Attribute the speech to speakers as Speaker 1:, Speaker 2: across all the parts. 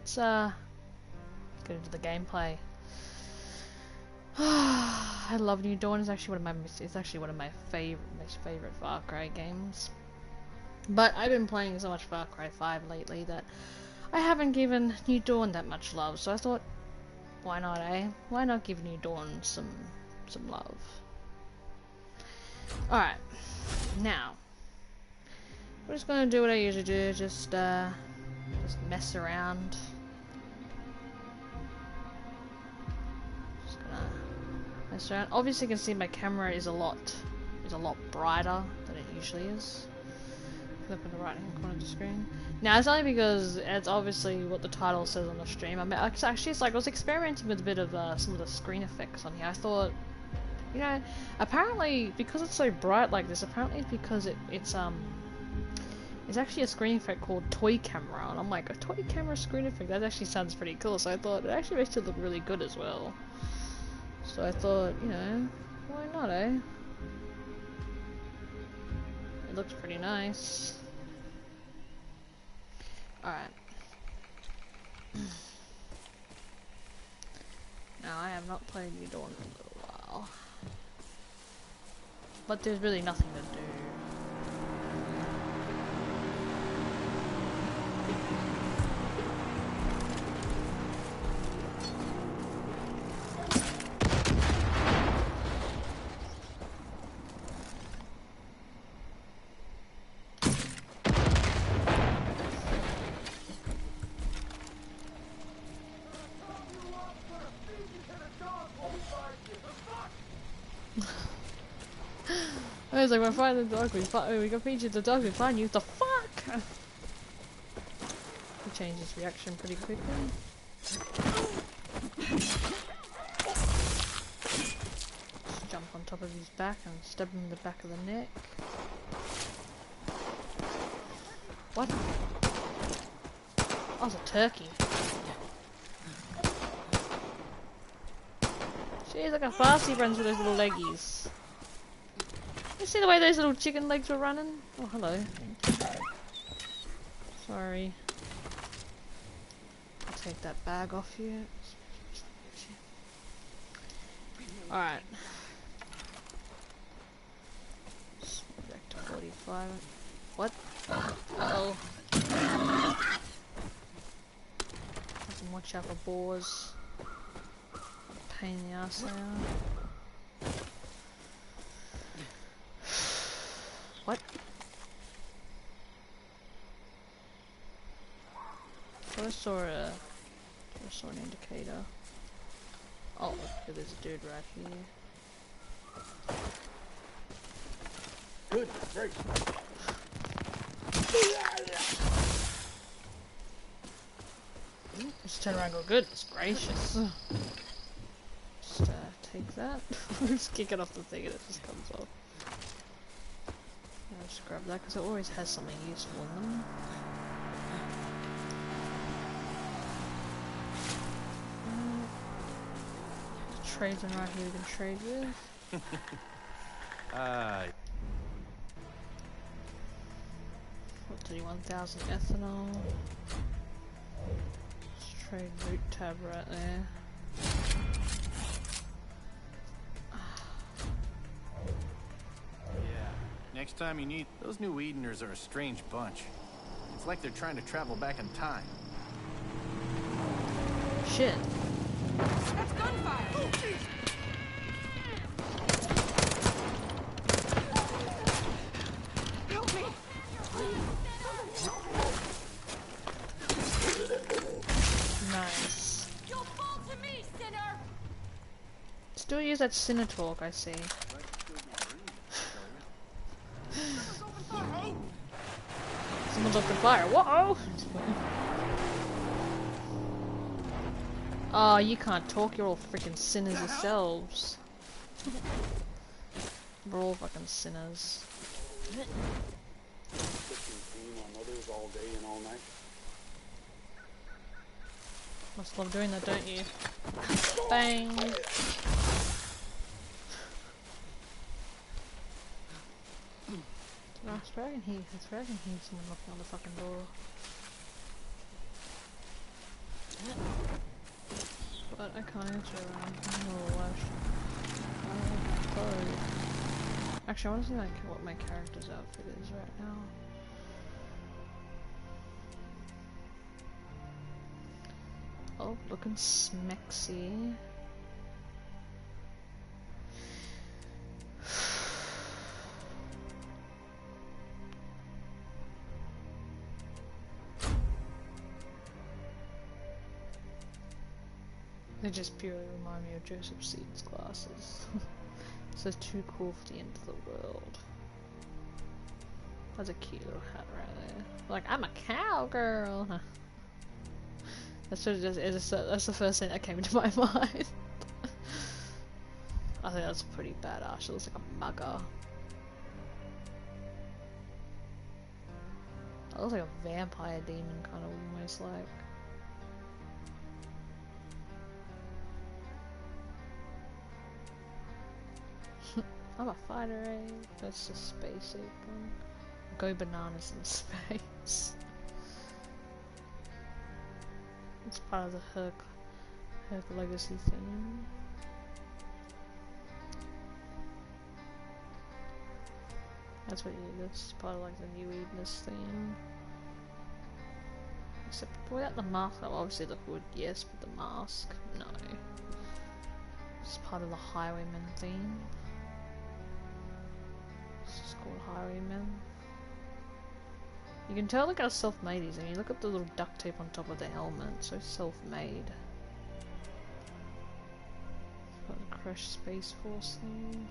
Speaker 1: let's get into the gameplay. I love New Dawn. It's actually one of my most favorite Far Cry games. But I've been playing so much Far Cry 5 lately that I haven't given New Dawn that much love. So I thought, why not, eh? Why not give New Dawn some love? Alright, now we're just gonna do what I usually do, just mess around. Just gonna mess around. Obviously, you can see my camera is a lot brighter than it usually is. Flip in the right hand corner of the screen. Now it's only because it's obviously what the title says on the stream. I mean, actually, it's like I was experimenting with a bit of some of the screen effects on here. I thought, you know, apparently because it's so bright like this, apparently it's because it's actually a screen effect called toy camera, and I'm like, a toy camera screen effect, that actually sounds pretty cool. So I thought it actually makes it look really good as well. So I thought, you know, why not, eh? It looks pretty nice. Alright. Now, I have not played New Dawn in a little while. But there's really nothing to do. I was like, we're finding the dog, we got featured the dog, we find you, the fuck? He changed his reaction pretty quickly. Just jump on top of his back and stab him in the back of the neck. What? Oh, it's a turkey. Jeez, look how fast he runs with those little leggies. You see the way those little chicken legs were running? Oh, hello. Sorry. I'll take that bag off you. Alright. Back to 45. What? Uh-oh. Watch out for boars. Pain in the ass they are. What? I saw an indicator. Oh, look, there's a dude right here.
Speaker 2: Good, great.
Speaker 1: Just turn around and go, good, it's gracious. Just take that. Just kick it off the thing and it just comes off. I'll just grab that because it always has something useful in them. Tradesman right here we can trade with. 31,000 ethanol. Let's trade root tab right there.
Speaker 3: Next time you need... Those New Edeners are a strange bunch. It's like they're trying to travel back in time.
Speaker 1: Shit.
Speaker 4: That's gunfire! Oh, jeez! Help me!
Speaker 1: Nice.
Speaker 4: You'll fall to me, sinner!
Speaker 1: Still use that sinner talk, I see. Someone's opened fire. Whoa! Oh, you can't talk. You're all freaking sinners yourselves. We're all fucking sinners.
Speaker 2: All day and all night.
Speaker 1: Must love doing that, don't you? Bang! I swear I can hear someone knocking on the fucking door. I can't answer that. I'm a little left. I don't like my clothes. Actually, I want to see like what my character's outfit is right now. Oh, looking smexy. They just purely remind me of Joseph Seed's glasses. So too cool for the end of the world. That's a cute little hat right there. Like, I'm a cowgirl! That's what it is. That's the first thing that came into my mind. I think that's pretty badass. She looks like a mugger. That looks like a vampire demon, kind of almost like. I'm a fighter, eh? That's a space apron. Go bananas in space. It's part of the Herc Legacy theme. That's what you. That's part of like the New Eden's theme. Except without the mask, oh, obviously the hood, yes, but the mask, no. It's part of the Highwayman theme. This is called Highwayman. You can tell look how self-made he is. I mean, look at the little duct tape on top of the helmet. So self-made. Got the Crash Space Force thing.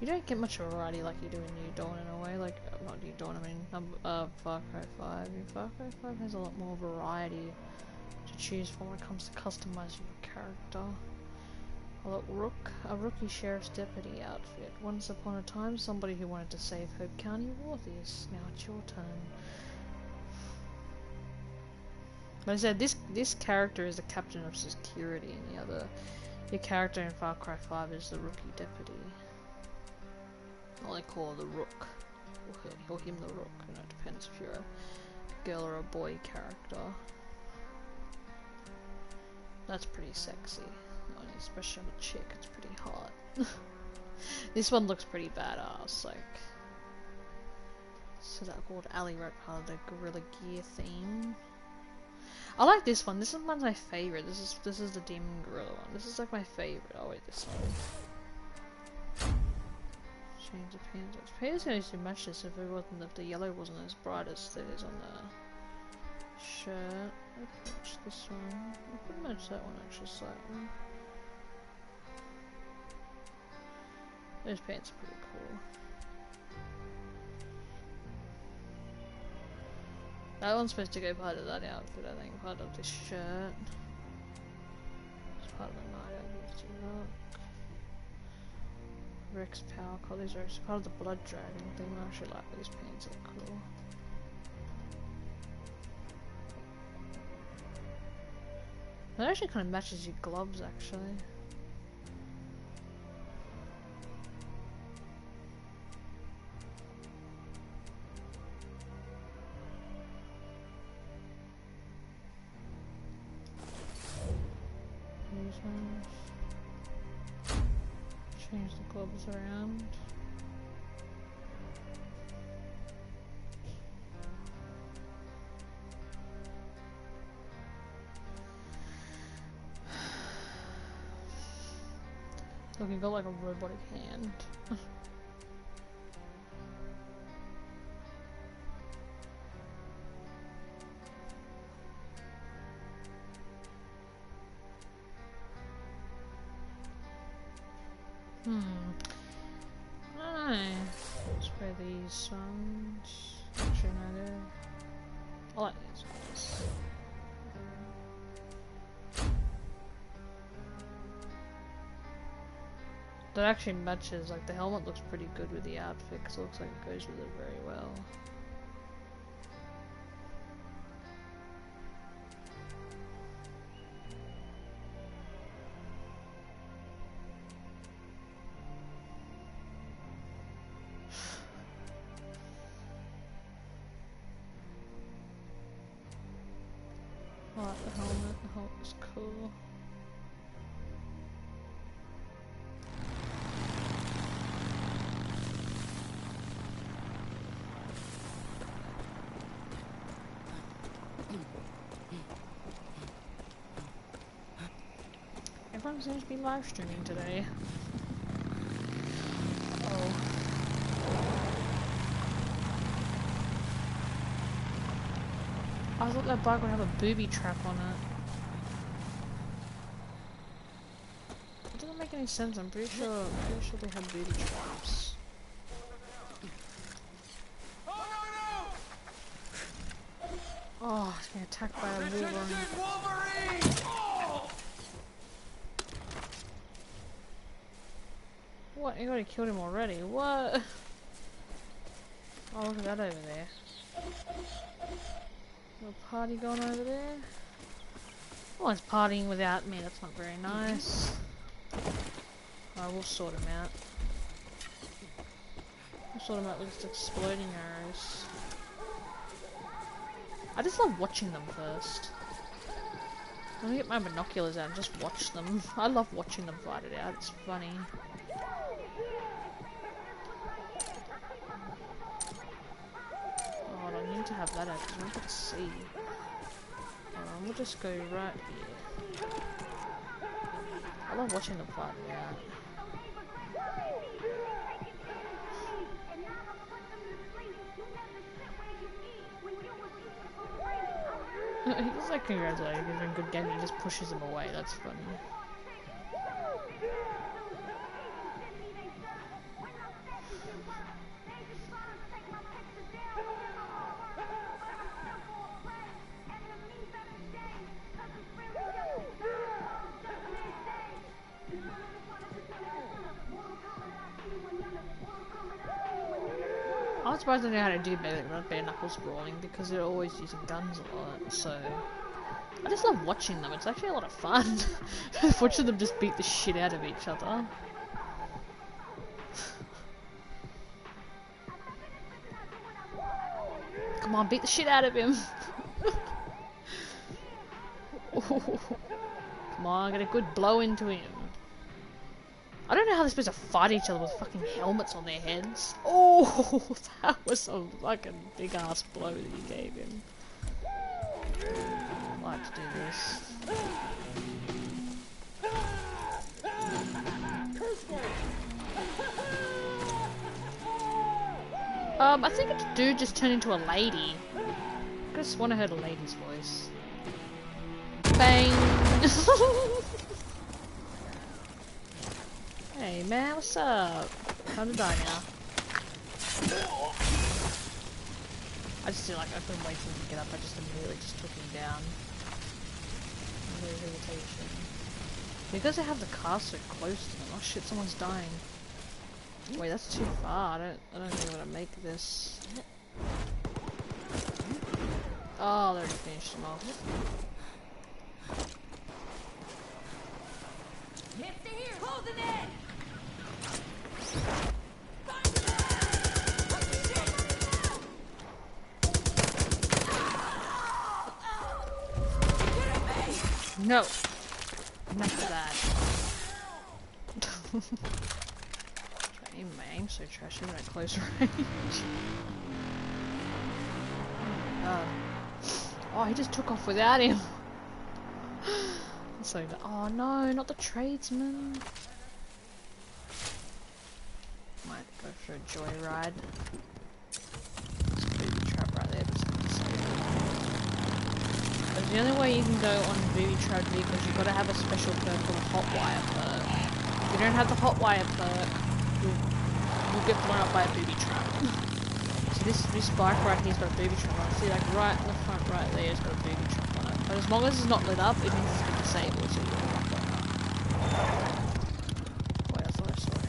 Speaker 1: You don't get much variety like you do in New Dawn in a way, like, not New Dawn, I mean, Far Cry 5. Far Cry 5 has a lot more variety to choose from when it comes to customizing your character. Look, a rookie sheriff's deputy outfit. Once upon a time, somebody who wanted to save Hope County Warthies. Now it's your turn. Like I said, this character is the captain of security, and your character in Far Cry 5 is the rookie deputy. Or they call her the Rook, or him the Rook. You know, it depends if you're a girl or a boy character. That's pretty sexy, especially on a chick. It's pretty hot. This one looks pretty badass. Like, so that called Alley Road part of the Guerrilla Gear theme. I like this one. This one's my favorite. This is the Demon Gorilla one. This is like my favorite. Oh wait, this one. Change the pants. Pants can actually match this if the yellow wasn't as bright as it is on the shirt. I could match this one. I could match that one actually slightly. Those pants are pretty cool. That one's supposed to go part of that outfit, I think, part of this shirt. It's part of the night outfit to rock. Rex Power Collies are part of the Blood Dragon thing. I actually like these pants, they're cool. That actually kind of matches your gloves, actually. These ones. Change the gloves around. Look, you got like a robotic hand. I don't know. Let's try these ones. Actually, no, they're... I like these ones. That actually matches, like the helmet looks pretty good with the outfit because it looks like it goes with it very well. like the helmet. The helmet's cool. Everyone seems to be live streaming today. Oh. I thought that bike would have a booby trap on it. It doesn't make any sense. I'm pretty sure they have booby traps. Oh, it's being attacked by a Wolverine. What? You already killed him already? What? Oh, look at that over there. Little party going over there. Oh, it's partying without me. That's not very nice. Oh, we'll sort him out. We'll sort him out with just exploding arrows. I just love watching them first. I'm gonna get my binoculars out and just watch them. I love watching them fight it out. It's funny. Oh, I need to have that out because I can see. We'll just go right here. I love watching them fight it out. He's like, congratulations, you're doing a good game, he just pushes him away, that's funny. I'm surprised I know how to do bare knuckles brawling because they're always using guns a lot, so I just love watching them. It's actually a lot of fun. Watching them just beat the shit out of each other. Come on, beat the shit out of him. Come on, get a good blow into him. I don't know how they're supposed to fight each other with fucking helmets on their heads. Oh, that was a fucking big ass blow that you gave him. I like to do this. I think a dude just turned into a lady. I just want to hear a lady's voice. Bang! Hey man, what's up? Time to die now. I just feel like I couldn't wait for him to get up, I just immediately just took him down. No hesitation. Because I have the car so close to them. Oh shit, someone's dying. Wait, that's too far. I don't really want to make this. Oh, they already finished him off.
Speaker 4: Hit the here, holding it!
Speaker 1: No! Enough of that. My aim's so trash even at close range. Oh my god. Oh, he just took off without him. So, oh no, not the tradesman. Might go for a joyride. There's a booby trap right there, but it's the only way you can go on booby trap vehicles, you've got to have a special perk called hot wire perk. If you don't have the hot wire perk, you'll get blown up by a booby trap. So this bike right here's got a booby trap on it. See, like right in the front right there, it's got a booby trap on it. But as long as it's not lit up, it means it's been disabled, so you don't get blown up. Wait, I thought I saw it.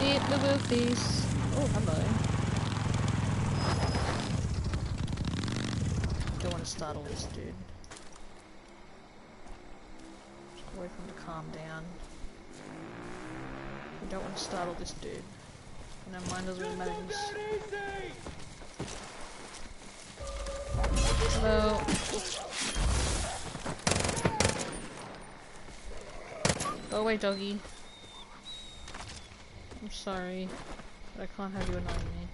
Speaker 1: Eat the boobies. Oh, hello. Don't want to startle this dude. Just wait for him to calm down. don't want to startle this dude. Never mind, doesn't really matter. Hello. Go away, doggy. I'm sorry, but I can't have you annoying me.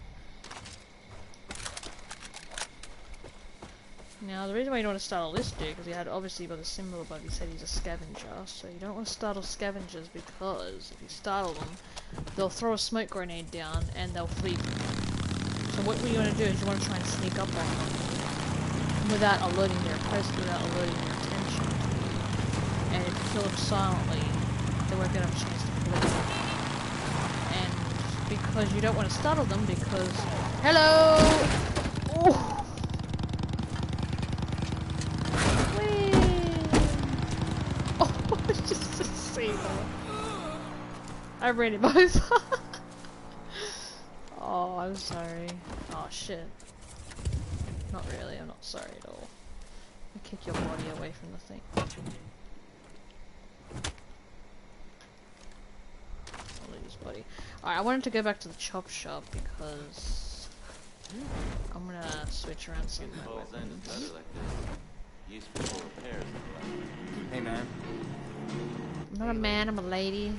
Speaker 1: Now, the reason why you don't want to startle this dude, because he had obviously got a symbol above, he said he's a scavenger, so you don't want to startle scavengers because if you startle them, they'll throw a smoke grenade down and they'll flee. So what you want to do is you want to try and sneak up on them without alerting their post, without alerting their attention. And if you kill them silently, they won't get a chance to flee. And because you don't want to startle them because... Hello! Ooh. Just to see them. I read it both. Oh, I'm sorry. Oh shit. Not really, I'm not sorry at all. I kick your body away from the thing. I'll lose body. Alright, I wanted to go back to the chop shop because I'm gonna switch around some of my weapons.
Speaker 3: Hey man.
Speaker 1: I'm not a man, I'm a lady.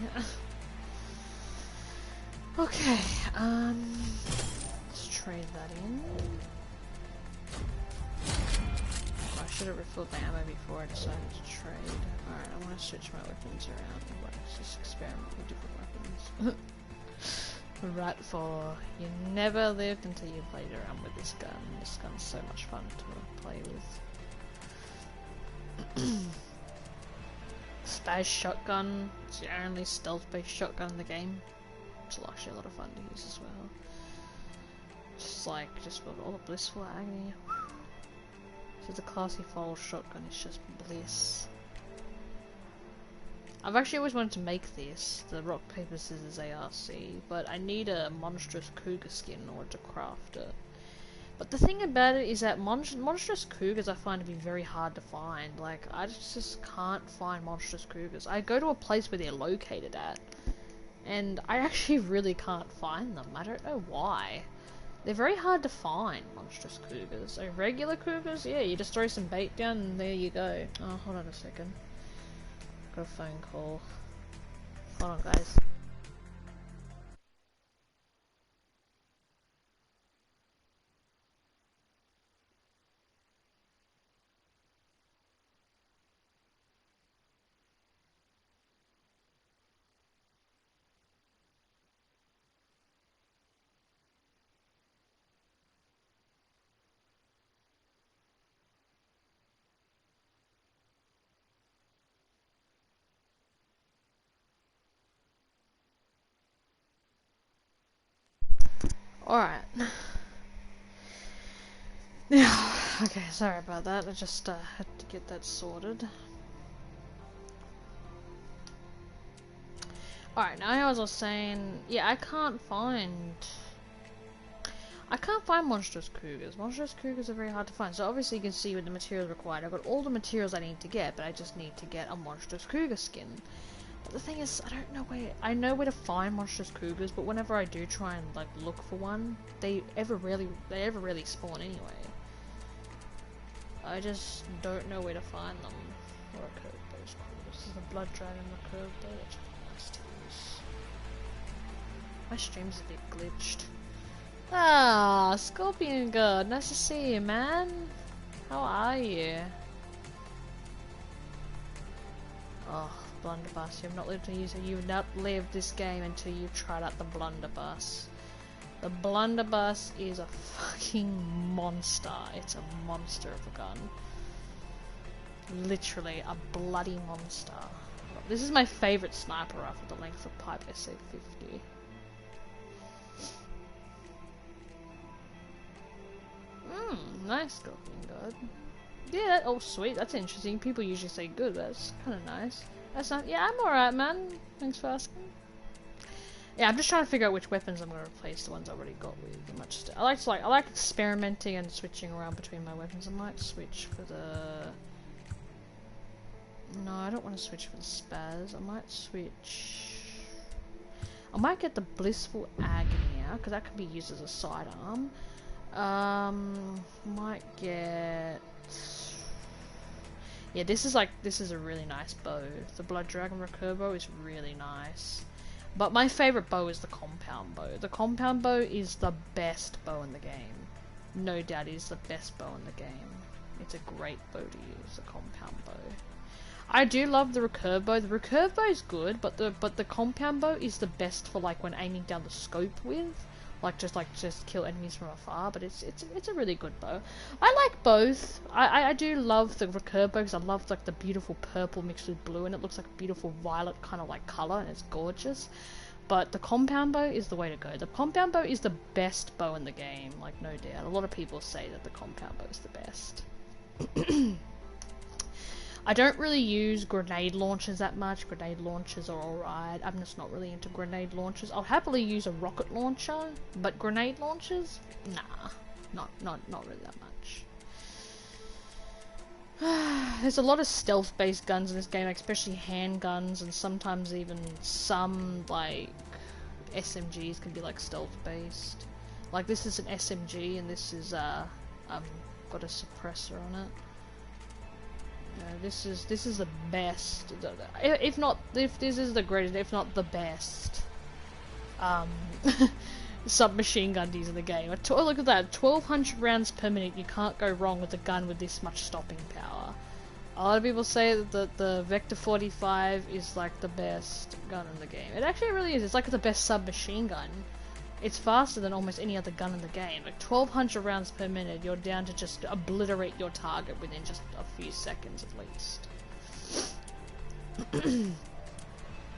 Speaker 1: Okay, let's trade that in. I should have refilled my ammo before I decided to trade. Alright, I want to switch my weapons around. Let's just experiment with different weapons. Right, for you never lived until you played around with this gun. This gun's so much fun to play with. Spaz shotgun. It's the only stealth-based shotgun in the game. It's actually a lot of fun to use as well. Just with all the blissful agony. So the classy foul shotgun is just bliss. I've actually always wanted to make this, the rock paper scissors ARC, but I need a monstrous cougar skin in order to craft it. But the thing about it is that monstrous cougars I find to be very hard to find. Like, I just can't find monstrous cougars. I go to a place where they're located at, and I actually really can't find them. I don't know why. They're very hard to find, monstrous cougars. So regular cougars, yeah, you just throw some bait down and there you go. Oh, hold on a second. Got a phone call. Hold on, guys. Alright. Yeah, okay, sorry about that. I just had to get that sorted. Alright, now as I was saying, yeah, I can't find monstrous cougars. Monstrous cougars are very hard to find. So obviously you can see with the materials required, I've got all the materials I need to get, but I just need to get a monstrous cougar skin. But the thing is, I know where to find monstrous cougars, but whenever I do try and like look for one, they ever really spawn anyway. I just don't know where to find them. What a code base. This is the blood dragon code though, which is nice to use. My stream's a bit glitched. Ah, Scorpion God, nice to see you, man. How are you? Oh, blunderbuss. You've not lived to use it. You've not lived this game until you've tried out the blunderbuss. The blunderbuss is a fucking monster. It's a monster of a gun. Literally a bloody monster. This is my favourite sniper rifle, the length of pipe SA-50. Nice Scorpion God. Yeah, oh sweet, that's interesting. People usually say good, that's kinda nice. That's not, yeah, I'm alright, man. Thanks for asking. Yeah, I'm just trying to figure out which weapons I'm gonna replace the ones I already got with. I like experimenting and switching around between my weapons. I might switch for the... No, I don't want to switch for the spaz. I might switch... I might get the Blissful Agony out, because that can be used as a sidearm. Might get... Yeah, this is a really nice bow. The Blood Dragon Recurve bow is really nice. But my favourite bow is the Compound Bow. The Compound Bow is the best bow in the game. No doubt it is the best bow in the game. It's a great bow to use, the Compound Bow. I do love the Recurve bow. The Recurve bow is good, but the Compound Bow is the best for like when aiming down the scope with. Just kill enemies from afar, but it's a really good bow. I like both. I do love the Recurve bow because I love like the beautiful purple mixed with blue, and it looks like a beautiful violet kind of like color, and it's gorgeous. But the Compound Bow is the way to go. The Compound Bow is the best bow in the game, like no doubt. A lot of people say that the Compound Bow is the best. I don't really use grenade launchers that much. Grenade launchers are alright. I'm just not really into grenade launchers. I'll happily use a rocket launcher, but grenade launchers? Nah. Not really that much. There's a lot of stealth-based guns in this game, especially handguns, and sometimes even some, like, SMGs can be, like, stealth-based. Like, this is an SMG, and this is, got a suppressor on it. This is the best, if this is the greatest, if not the best, submachine gun to use in the game. Look at that, 1200 rounds per minute. You can't go wrong with a gun with this much stopping power. A lot of people say that the Vector 45 is like the best gun in the game. It actually really is. It's like the best submachine gun. It's faster than almost any other gun in the game. Like 1200 rounds per minute, you're down to just obliterate your target within just a few seconds at least.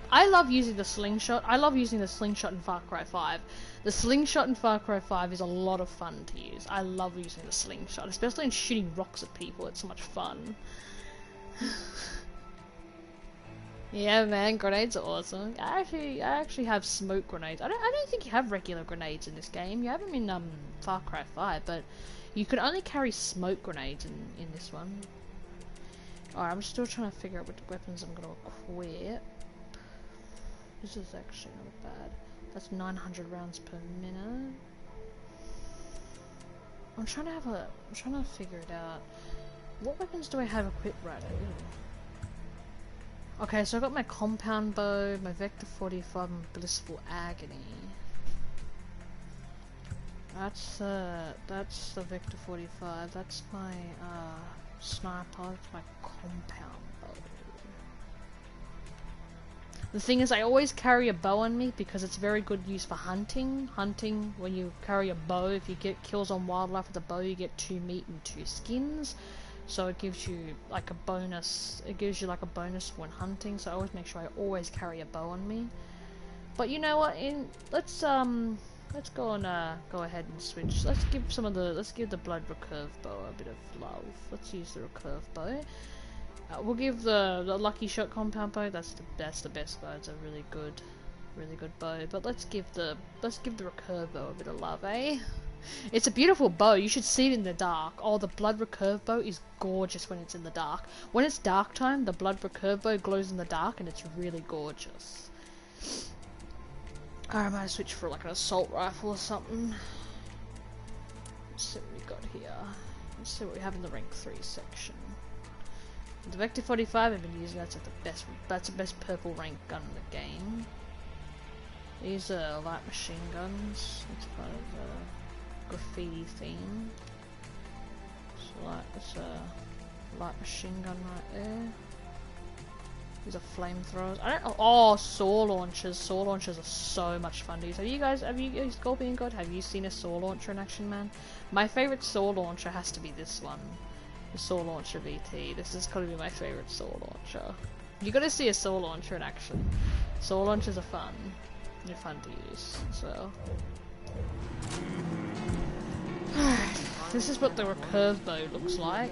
Speaker 1: I love using the slingshot. I love using the slingshot in Far Cry 5. The slingshot in Far Cry 5 is a lot of fun to use. I love using the slingshot, especially in shooting rocks at people. It's so much fun. Yeah, man, grenades are awesome. I actually have smoke grenades. I don't think you have regular grenades in this game. You have them in Far Cry 5, but you can only carry smoke grenades in this one. Alright, I'm still trying to figure out what weapons I'm gonna equip. This is actually not bad. That's 900 rounds per minute. I'm trying to figure it out. What weapons do I have equipped right now? Okay, so I got my Compound Bow, my Vector 45, and Blissful Agony. That's the Vector 45. That's my sniper. That's my Compound Bow. The thing is, I always carry a bow on me because it's very good use for hunting. Hunting, when you carry a bow, if you get kills on wildlife with a bow, you get 2 meat and 2 skins. So it gives you like a bonus. It gives you like a bonus when hunting. So I always make sure I always carry a bow on me. But you know what? Let's go ahead and switch. Let's give the Blood Recurve bow a bit of love. Let's use the Recurve bow. We'll give the Lucky Shot Compound Bow. That's the best bow. It's a really good bow. But let's give the Recurve bow a bit of love, eh? It's a beautiful bow. You should see it in the dark. Oh, the Blood Recurve bow is gorgeous when it's in the dark. When it's dark time, the Blood Recurve bow glows in the dark, and it's really gorgeous. Alright, I might switch for like an assault rifle or something. Let's see what we got here. Let's see what we have in the rank 3 section. The Vector 45 I've been using. That's like the best purple rank gun in the game. These are light machine guns. It's part of the graffiti theme. So it's a light machine gun right there. These are flamethrowers. Oh, saw launchers. Saw launchers are so much fun to use. Have you Scorpion God? Have you seen a saw launcher in action, man? My favorite saw launcher has to be this one. The saw launcher VT. This is gotta be my favorite saw launcher. You gotta see a saw launcher in action. Saw launchers are fun. They're fun to use, so. This is what the Recurve bow looks like.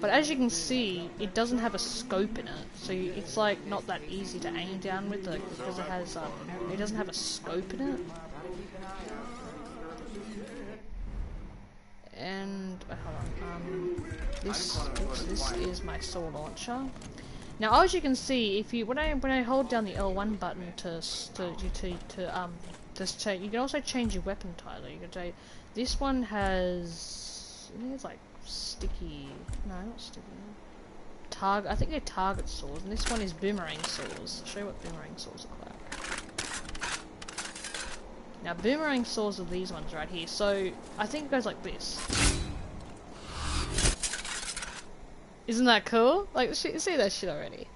Speaker 1: But as you can see, it doesn't have a scope in it, so it's like not that easy to aim down with it because it doesn't have a scope in it. And hold on, this is my saw launcher. Now, as you can see, if you when I hold down the L1 button you can also change your weapon title. You can say this one has, I think it's like sticky. No, not sticky. I think they're target saws, and this one is boomerang saws. I'll show you what boomerang saws look like. Now, boomerang saws are these ones right here. So I think it goes like this. Isn't that cool? Like, see that shit already?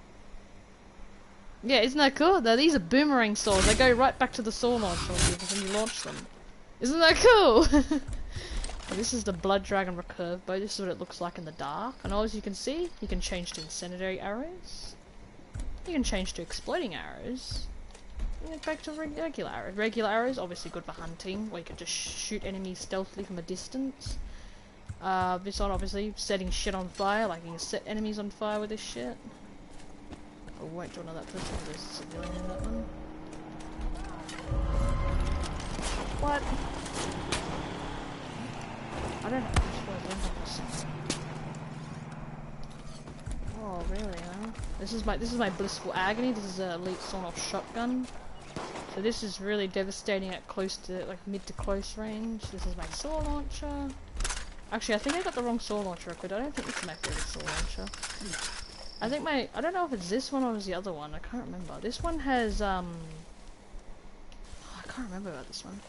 Speaker 1: Yeah, isn't that cool? Now, these are boomerang saws. They go right back to the saw launcher when you launch them. Isn't that cool? This is the Blood Dragon recurve bow. This is what it looks like in the dark. And as you can see, you can change to incendiary arrows. You can change to exploding arrows. And then back to regular arrows. Regular arrows, obviously good for hunting, where you can just shoot enemies stealthily from a distance. This one, obviously, setting shit on fire. Like, you can set enemies on fire with this shit. I won't do another person. There's a civilian in that one. What? I don't know. Oh, really, huh? This is my blissful agony. This is a elite sawn-off shotgun. So this is really devastating at close to, like, mid to close range. This is my saw launcher. Actually, I think I got the wrong saw launcher equipped. I don't think this is my favorite saw launcher. I think I don't know if it's this one or it was the other one. I can't remember. This one has, I can't remember about this one.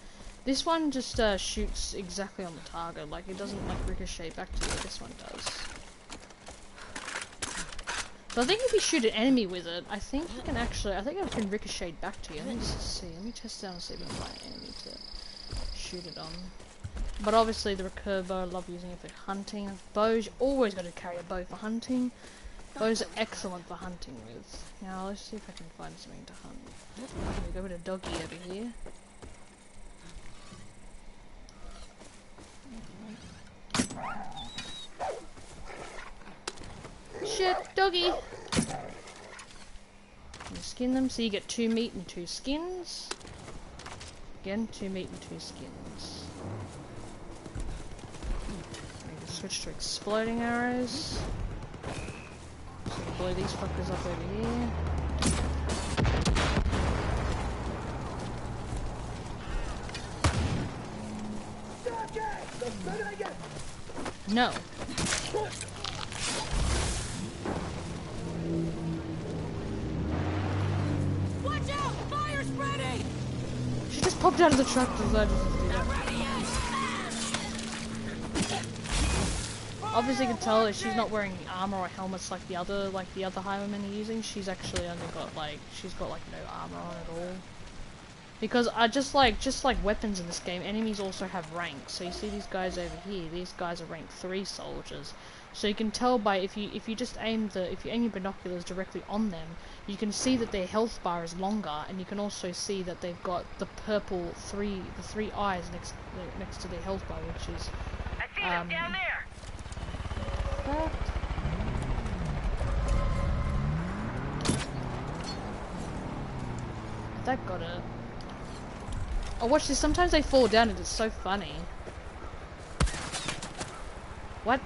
Speaker 1: This one just shoots exactly on the target, like it doesn't like ricochet back to you. This one does. So I think if you shoot an enemy with it, I think it can ricochet back to you. Let me just see. Let me test it out and see if I can find an enemy to shoot it on. But obviously the recurve bow, I love using it for hunting. Bows, you always got to carry a bow for hunting. Bows are excellent for hunting with. Now let's see if I can find something to hunt. We go with a doggy over here. Shit, doggy! You skin them, so you get 2 meat and 2 skins. Again, 2 meat and 2 skins. I'm gonna switch to exploding arrows. So blow these fuckers up over here. No.
Speaker 4: Watch out! Fire spreading!
Speaker 1: She just popped out of the truck and decided to do that. Obviously you can tell that she's not wearing armor or helmets like the other highwaymen are using. She's actually only got like no armor on at all. Because just like weapons in this game, enemies also have ranks. So you see these guys over here, these guys are rank 3 soldiers. So you can tell by if you just aim your binoculars directly on them, you can see that their health bar is longer, and you can also see that they've got the purple three eyes next to their health bar, which is
Speaker 4: I see them down there.
Speaker 1: That got it. Oh, watch this. Sometimes they fall down and it's so funny. What?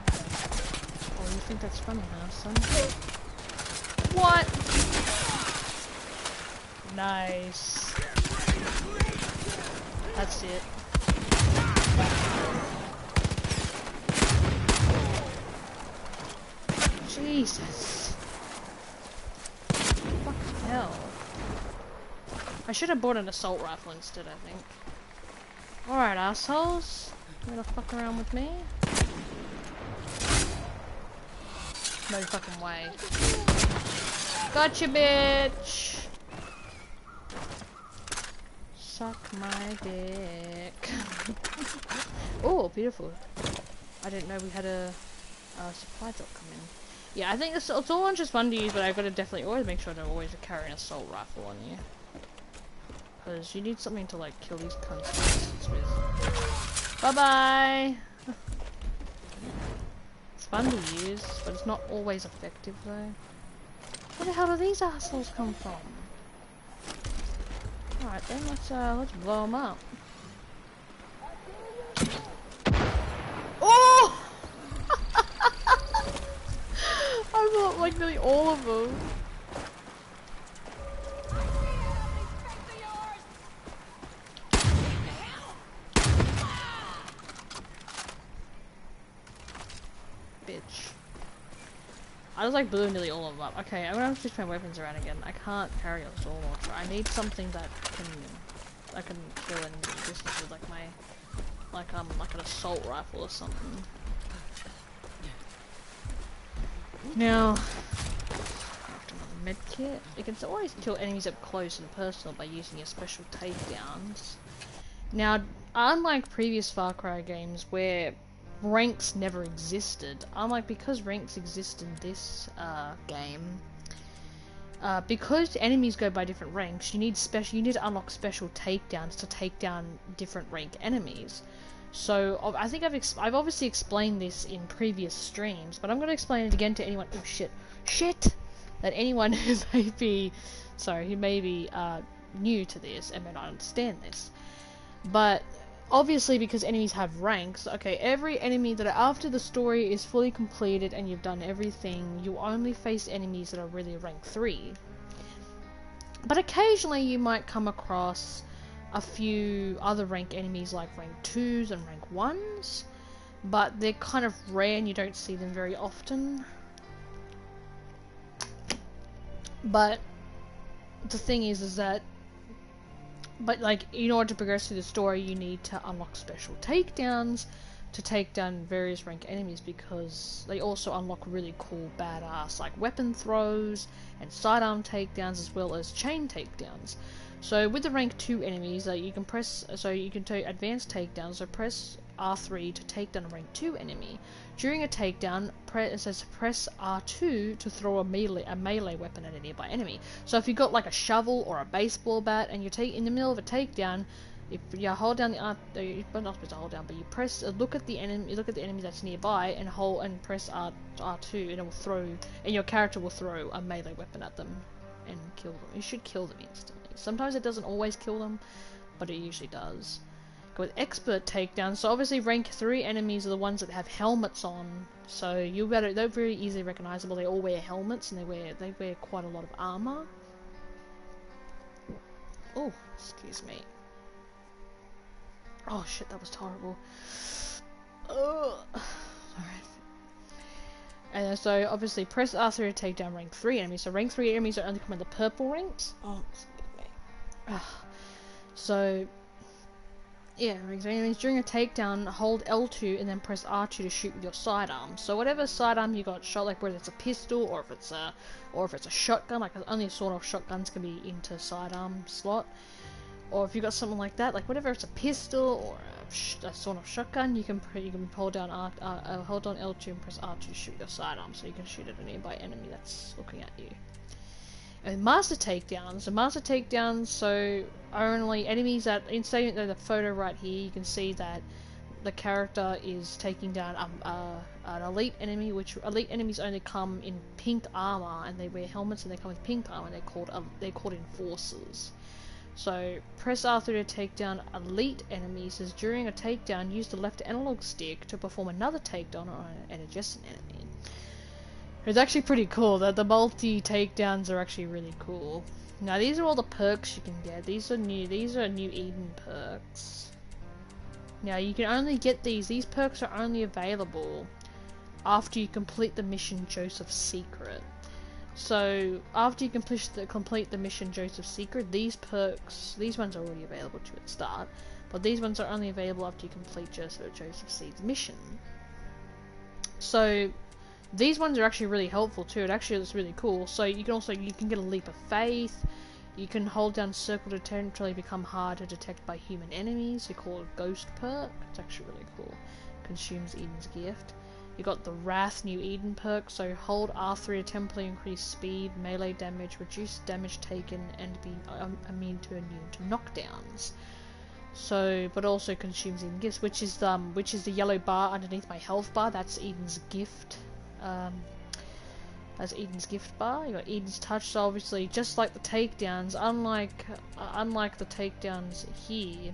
Speaker 1: Oh, you think that's funny, huh, son? What? Nice. That's it. Jesus. Fucking hell. I should have bought an assault rifle instead, I think. Alright, assholes. You gonna fuck around with me? No fucking way. Gotcha, bitch! Suck my dick. Oh, beautiful. I didn't know we had a supply drop come in. Yeah, I think it's all just fun to use, but I've got to definitely always make sure to always carry an assault rifle on you. Because you need something to like kill these cunts with. Bye bye! It's fun to use, but it's not always effective though. Where the hell do these assholes come from? Alright then, let's blow them up. Oh! I thought like I just like blew nearly all of them up. Okay, I'm gonna have to switch my weapons around again. I can't carry a sword launcher. I need something that I can kill in distance with, like my, like an assault rifle or something. Now, after another medkit, you can always kill enemies up close and personal by using your special takedowns. Now, unlike previous Far Cry games where ranks never existed, because ranks exist in this game, because enemies go by different ranks, you need to unlock special takedowns to take down different rank enemies. So I think I've obviously explained this in previous streams, but I'm going to explain it again to anyone. Oh shit! That anyone who may be new to this and may not understand this. But obviously, because enemies have ranks, okay, every enemy that after the story is fully completed and you've done everything, you only face enemies that are really rank 3. But occasionally you might come across a few other rank enemies like rank 2s and rank 1s, but they're kind of rare and you don't see them very often. But the thing is that like, in order to progress through the story, you need to unlock special takedowns to take down various rank enemies, because they also unlock really cool badass like weapon throws and sidearm takedowns, as well as chain takedowns. So with the rank 2 enemies, you can take advanced takedowns, so press R3 to take down a rank 2 enemy. During a takedown, press R2 to throw a melee weapon at a nearby enemy. So if you've got like a shovel or a baseball bat and you're in the middle of a takedown, if you hold down the you're not supposed to hold down, but you press look at the enemy that's nearby and press R2, and it will throw, and your character will throw a melee weapon at them and kill them. You should kill them instantly. Sometimes it doesn't always kill them, but it usually does. Go with expert takedowns. So obviously rank 3 enemies are the ones that have helmets on. So they're very easily recognizable. They all wear helmets and they wear quite a lot of armor. Oh, excuse me. Oh shit, that was horrible. Ugh. Alright. And so obviously press R3 to take down rank 3 enemies. So rank 3 enemies are only come in the purple ranks. Oh, excuse me. Ugh. So yeah, rank 3 enemies. During a takedown, hold L2 and then press R2 to shoot with your sidearm. So whatever sidearm you got shot, like whether it's a pistol or if it's a shotgun, like only sort of shotguns can be into sidearm slot. Or if you got something like that, like whatever it's a pistol or a sort of shotgun, you can hold down hold on L2 and press R2 to shoot your sidearm, so you can shoot at a nearby enemy that's looking at you. And master takedowns, so are only enemies that, in the photo right here, you can see that the character is taking down an elite enemy, which elite enemies only come in pink armor, and they wear helmets and they come with pink armor, and they're called enforcers. So press R3 to take down elite enemies. Says during a takedown, use the left analog stick to perform another takedown on an adjacent enemy. It's actually pretty cool. The multi takedowns are actually really cool. Now these are all the perks you can get. These are new Eden perks. Now you can only get these. These perks are only available after you complete the mission Joseph's Secret. So after you complete the mission Joseph's Secret, these ones are already available to you at the start, but these ones are only available after you complete Joseph's mission. So these ones are actually really helpful too. It actually looks really cool. So you can get a leap of faith. You can hold down circle to temporarily become hard to detect by human enemies. You call it Ghost perk. It's actually really cool. Consumes Eden's gift. You got the Wrath New Eden perk, so hold R3 to temporarily increase speed, melee damage, reduce damage taken, and be immune to knockdowns. So, but also consumes Eden's gifts, which is the yellow bar underneath my health bar. That's Eden's gift. That's Eden's gift bar. You got Eden's touch. So obviously, just like the takedowns, unlike the takedowns here,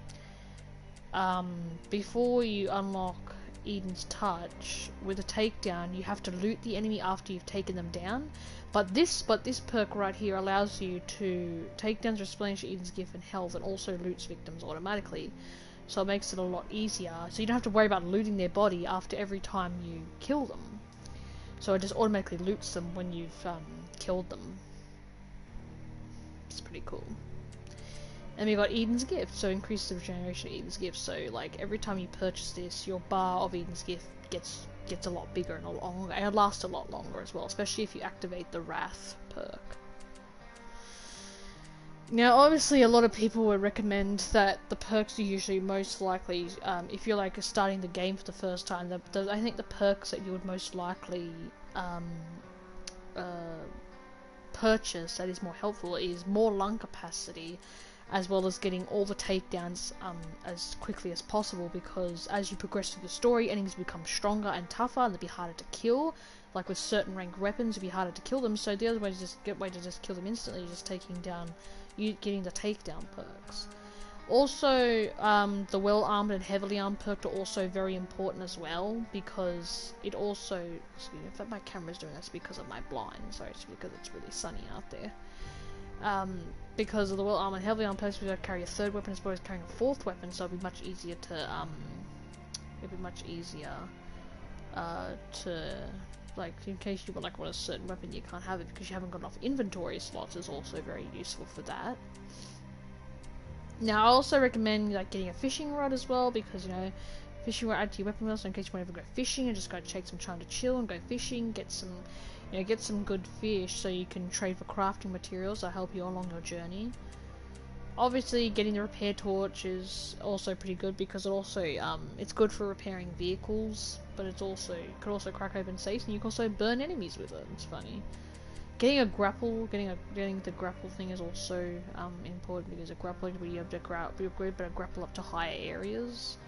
Speaker 1: before you unlock Eden's touch with a takedown, you have to loot the enemy after you've taken them down. But this perk right here allows you to takedowns replenish Eden's gift and health, and also loots victims automatically. So it makes it a lot easier. So you don't have to worry about looting their body after every time you kill them. So it just automatically loots them when you've killed them. It's pretty cool. And we got Eden's Gift, so increases the regeneration of Eden's Gift. So like every time you purchase this, your bar of Eden's Gift gets a lot bigger and a lot longer, and it lasts a lot longer as well, especially if you activate the Wrath perk. Now, obviously, a lot of people would recommend that the perks are usually most likely, if you're like starting the game for the first time, I think the perks that you would most likely purchase that is more helpful is more lung capacity, as well as getting all the takedowns as quickly as possible, because as you progress through the story, enemies become stronger and tougher and they'll be harder to kill. Like with certain ranked weapons, it'll be harder to kill them, so the other way to just kill them instantly is just getting the takedown perks. Also, the well armored and heavily armed perk are also very important as well, because it also, excuse me, if my camera's doing this because of my blind, sorry, it's because it's really sunny out there. Because of the well armored and heavily armed perks, we gotta carry a third weapon as well as carrying a fourth weapon, so it'll be much easier to like, in case you want a certain weapon, you can't have it because you haven't got enough inventory slots, is also very useful for that. Now, I also recommend like getting a fishing rod as well, because fishing rod add to your weapon wheel, so in case you want to go fishing and just go take some time to chill and go fishing, get some good fish, so you can trade for crafting materials that help you along your journey. Obviously, getting the repair torch is also pretty good, because it also it's good for repairing vehicles, but it could also crack open safes, and you can also burn enemies with it. It's funny. Getting a grapple, getting the grapple thing is also important, because a grapple will be able to grapple up to higher areas.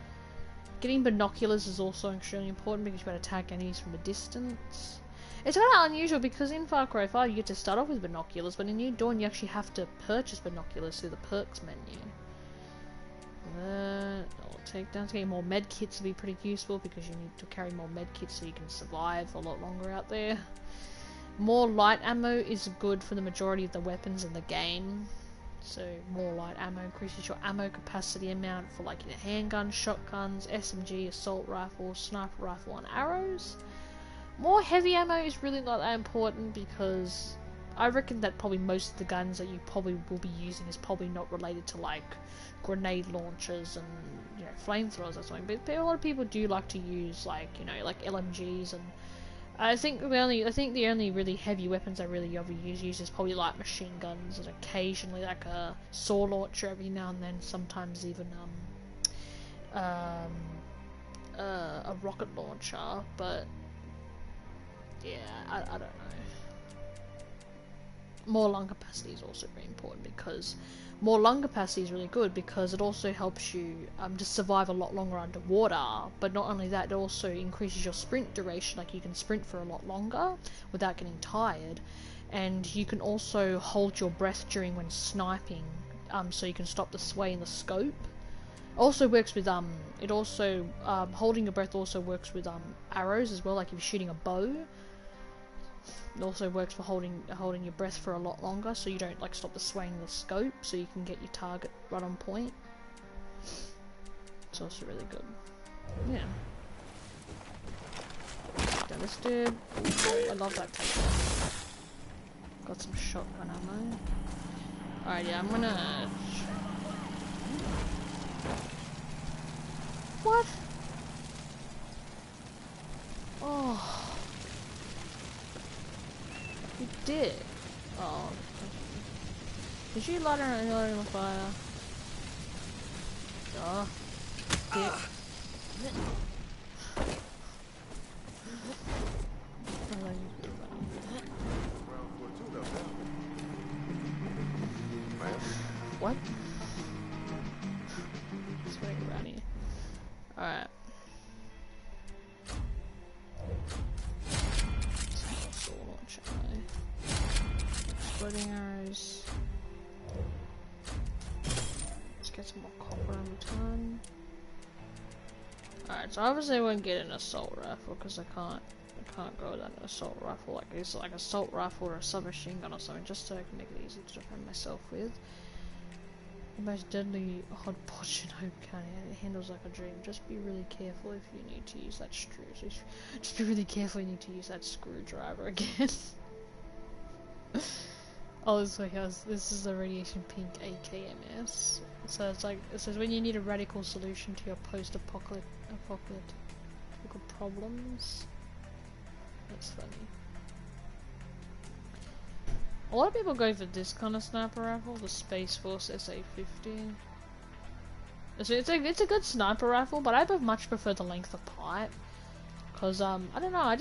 Speaker 1: Getting binoculars is also extremely important, because you able to attack enemies from a distance. It's kind of unusual, because in Far Cry 5 you get to start off with binoculars, but in New Dawn you actually have to purchase binoculars through the perks menu. Takedowns, getting more med kits will be pretty useful, because you need to carry more med kits so you can survive a lot longer out there. More light ammo is good for the majority of the weapons in the game. So more light ammo increases your ammo capacity amount for like handguns, shotguns, SMG, assault rifle, sniper rifle, and arrows. More heavy ammo is really not that important, because I reckon that probably most of the guns that you probably will be using is probably not related to like grenade launchers and flamethrowers or something. But a lot of people do like to use like LMGs, and I think the only really heavy weapons I really ever use is probably like machine guns, and occasionally like a saw launcher every now and then. Sometimes even a rocket launcher, but yeah, I don't know. More lung capacity is also very important, because more lung capacity is really good, because it also helps you to survive a lot longer underwater. But not only that, it also increases your sprint duration, like you can sprint for a lot longer without getting tired, and you can also hold your breath when sniping, so you can stop the sway in the scope. Also works with holding your breath also works with arrows as well, like if you're shooting a bow. It also works for holding your breath for a lot longer, so you don't like stop the swaying of the scope, so you can get your target right on point. It's also really good. Yeah. Done this dude. I love that takedown. Got some shotgun ammo. Alright, yeah, I'm gonna... What? Oh. You did. Oh. Did you light her on fire? Oh. Dick. What? Let's bring it around here. Alright. Exploding arrows. Let's get some more copper on the ton. Alright, so obviously I won't get an assault rifle, because I can't go with an assault rifle. Like it's like assault rifle or a submachine gun or something, just so I can make it easy to defend myself with. The most deadly hodgepodge in Hope County. It handles like a dream. Just be really careful if you need to use that Just be really careful if you need to use that screwdriver again. Oh, this is the radiation pink AKMS. So it's like, it says when you need a radical solution to your post-apocalyptic problems. That's funny. A lot of people go for this kind of sniper rifle, the Space Force SA-50. So it's a good sniper rifle, but I much prefer the length of pipe. Cause I don't know, I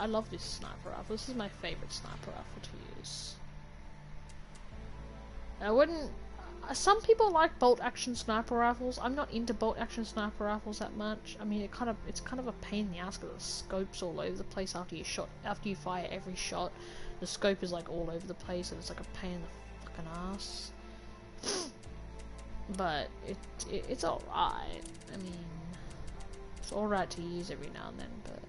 Speaker 1: love this sniper rifle. This is my favorite sniper rifle to use. I wouldn't. Some people like bolt action sniper rifles. I'm not into bolt action sniper rifles that much. I mean, it's kind of a pain in the ass because the scope's all over the place after you fire every shot. The scope is like all over the place, and it's like a pain in the fucking ass. But it's alright. I mean, it's alright to use every now and then, but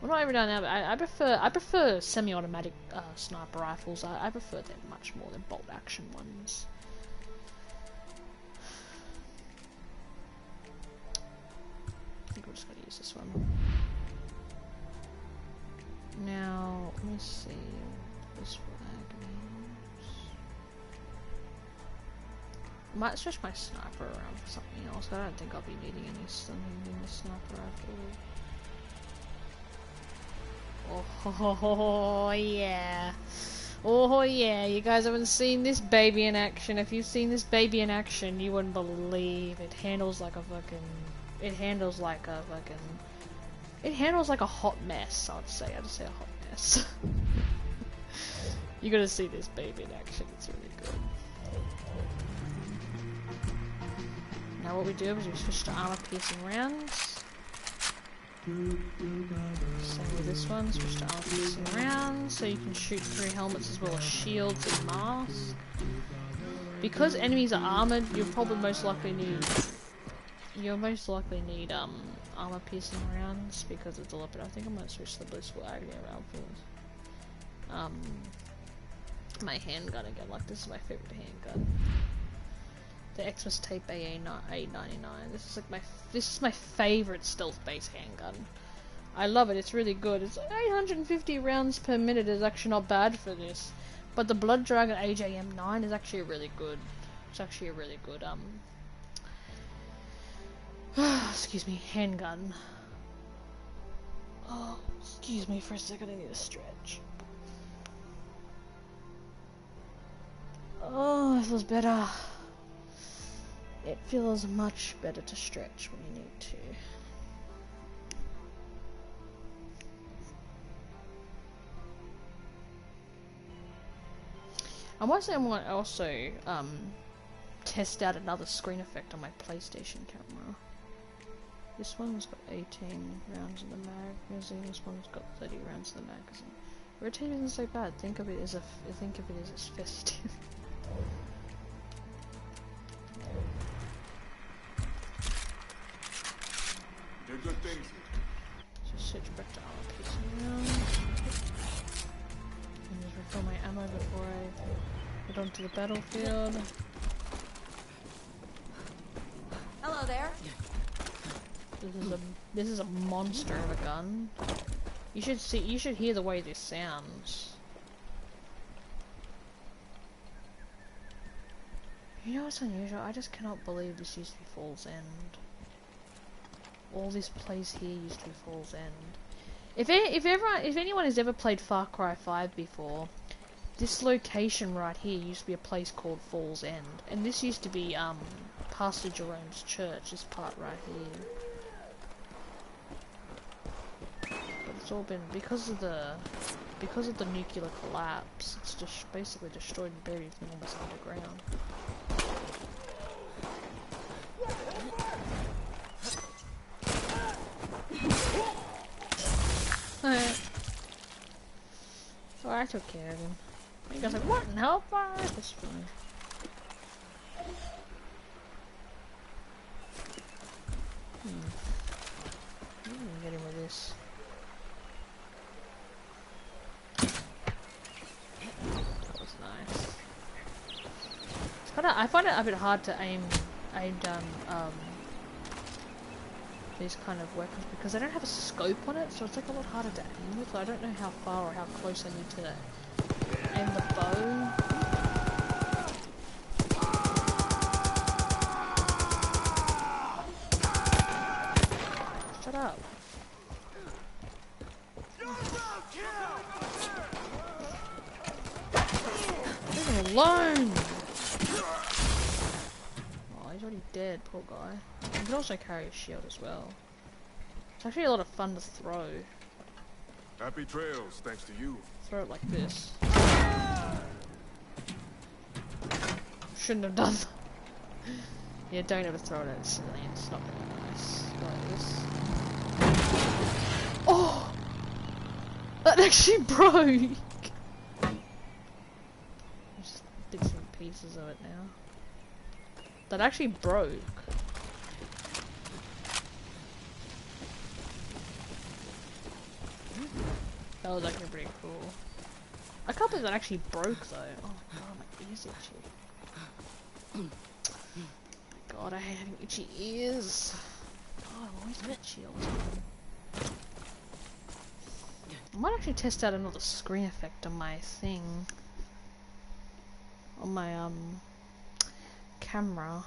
Speaker 1: well, not every now and then. But I prefer semi-automatic sniper rifles. I prefer them much more than bolt action ones. I think we're just gonna use this one. Now, let me see what this flag means. I might switch my sniper around for something else. I don't think I'll be needing anything in the sniper after all. Oh yeah. Oh yeah, you guys haven't seen this baby in action. If you've seen this baby in action, you wouldn't believe it handles like a fucking... It handles like a hot mess, I'd say. I'd say a hot mess. You gotta see this baby in action, it's really good. Now what we do is we switch to armor piercing rounds. Same with this one, switch to armor piercing rounds, so you can shoot through helmets as well as shields and masks. Because enemies are armored, you'll probably most likely need armor piercing rounds because it's a lot better. I think I'm gonna switch the blissful agony around for my handgun again. Like, this is my favorite handgun. The Xmas Tape A99. This is my favorite stealth-based handgun. I love it. It's really good. It's 850 rounds per minute is actually not bad for this. But the Blood Dragon AJM9 is actually really good. It's actually a really good excuse me, handgun. Oh, excuse me for a second, I need a stretch. Oh, it feels better. It feels much better to stretch when you need to. I might also test out another screen effect on my PlayStation camera. This one's got 18 rounds in the magazine. This one's got 30 rounds in the magazine. Rotating isn't so bad. Think of it as festive.
Speaker 2: Do good things.
Speaker 1: So switch back to armor piercing rounds. And just refill my ammo before I head onto the battlefield.
Speaker 4: Hello there.
Speaker 1: This is a monster of a gun. You should hear the way this sounds. You know what's unusual? I just cannot believe this used to be Falls End. All this place here used to be Falls End. If anyone has ever played Far Cry 5 before, this location right here used to be a place called Falls End, and this used to be Pastor Jerome's church. This part right here. It's all been because of the nuclear collapse. It's just basically destroyed and buried everything almost underground. So I took care of him. You guys are like, what in hellfire? That's fine. I'm gonna get him with this. That was nice. It's got an I find it a bit hard to aim down these kind of weapons because I don't have a scope on it, so it's like a lot harder to aim with. So I don't know how far or how close I need to aim the bow. Shut up. Leave him alone! Oh, he's already dead, poor guy. You can also carry a shield as well. It's actually a lot of fun to throw.
Speaker 2: Happy trails, thanks to you.
Speaker 1: Throw it like this. Shouldn't have done that. Yeah, don't ever throw it at civilians. It's not very nice. Go like this. Oh! That actually broke! Just bits and pieces of it now. That actually broke. That was actually pretty cool. I can't believe that actually broke though. Oh my god, my ears itchy. God, I hate having itchy ears. God, I'm always itchy all the time. I might actually test out another screen effect on my thing. On my camera.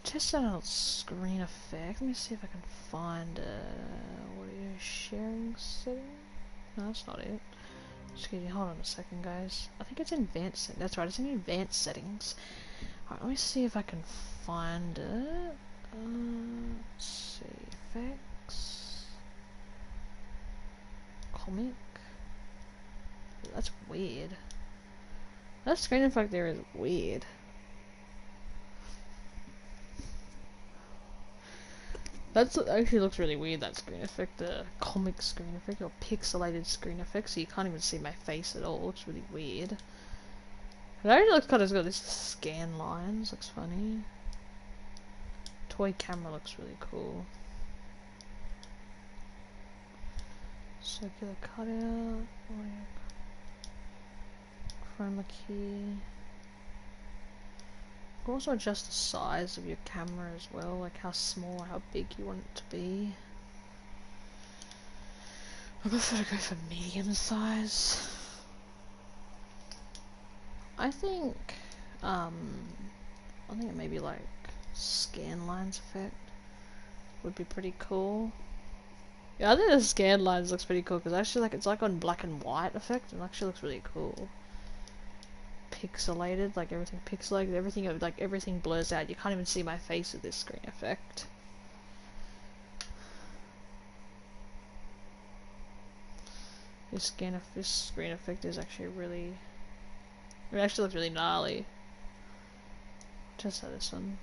Speaker 1: Test out another screen effect. Let me see if I can find audio sharing setting. No, that's not it. Just kidding. Hold on a second, guys. I think it's in advanced settings. That's right, it's in advanced settings. Alright, let me see if I can find it. Let's see. Effects. Comic. That's weird. That screen effect there is weird. That actually looks really weird, that screen effect, the comic screen effect, or pixelated screen effect, so you can't even see my face at all. It looks really weird. It actually looks kind of got this scan lines, looks funny. Toy camera looks really cool. Circular cutout, chroma key. You can also adjust the size of your camera as well, like how small or how big you want it to be. I prefer to go for medium size. I think maybe like scan lines effect would be pretty cool. Yeah, I think the scan lines looks pretty cool because actually like it's like on black and white effect and it actually looks really cool. Pixelated, like everything pixelated, everything blurs out. You can't even see my face with this screen effect. This screen effect is actually really. It actually looks really gnarly. Just like this one.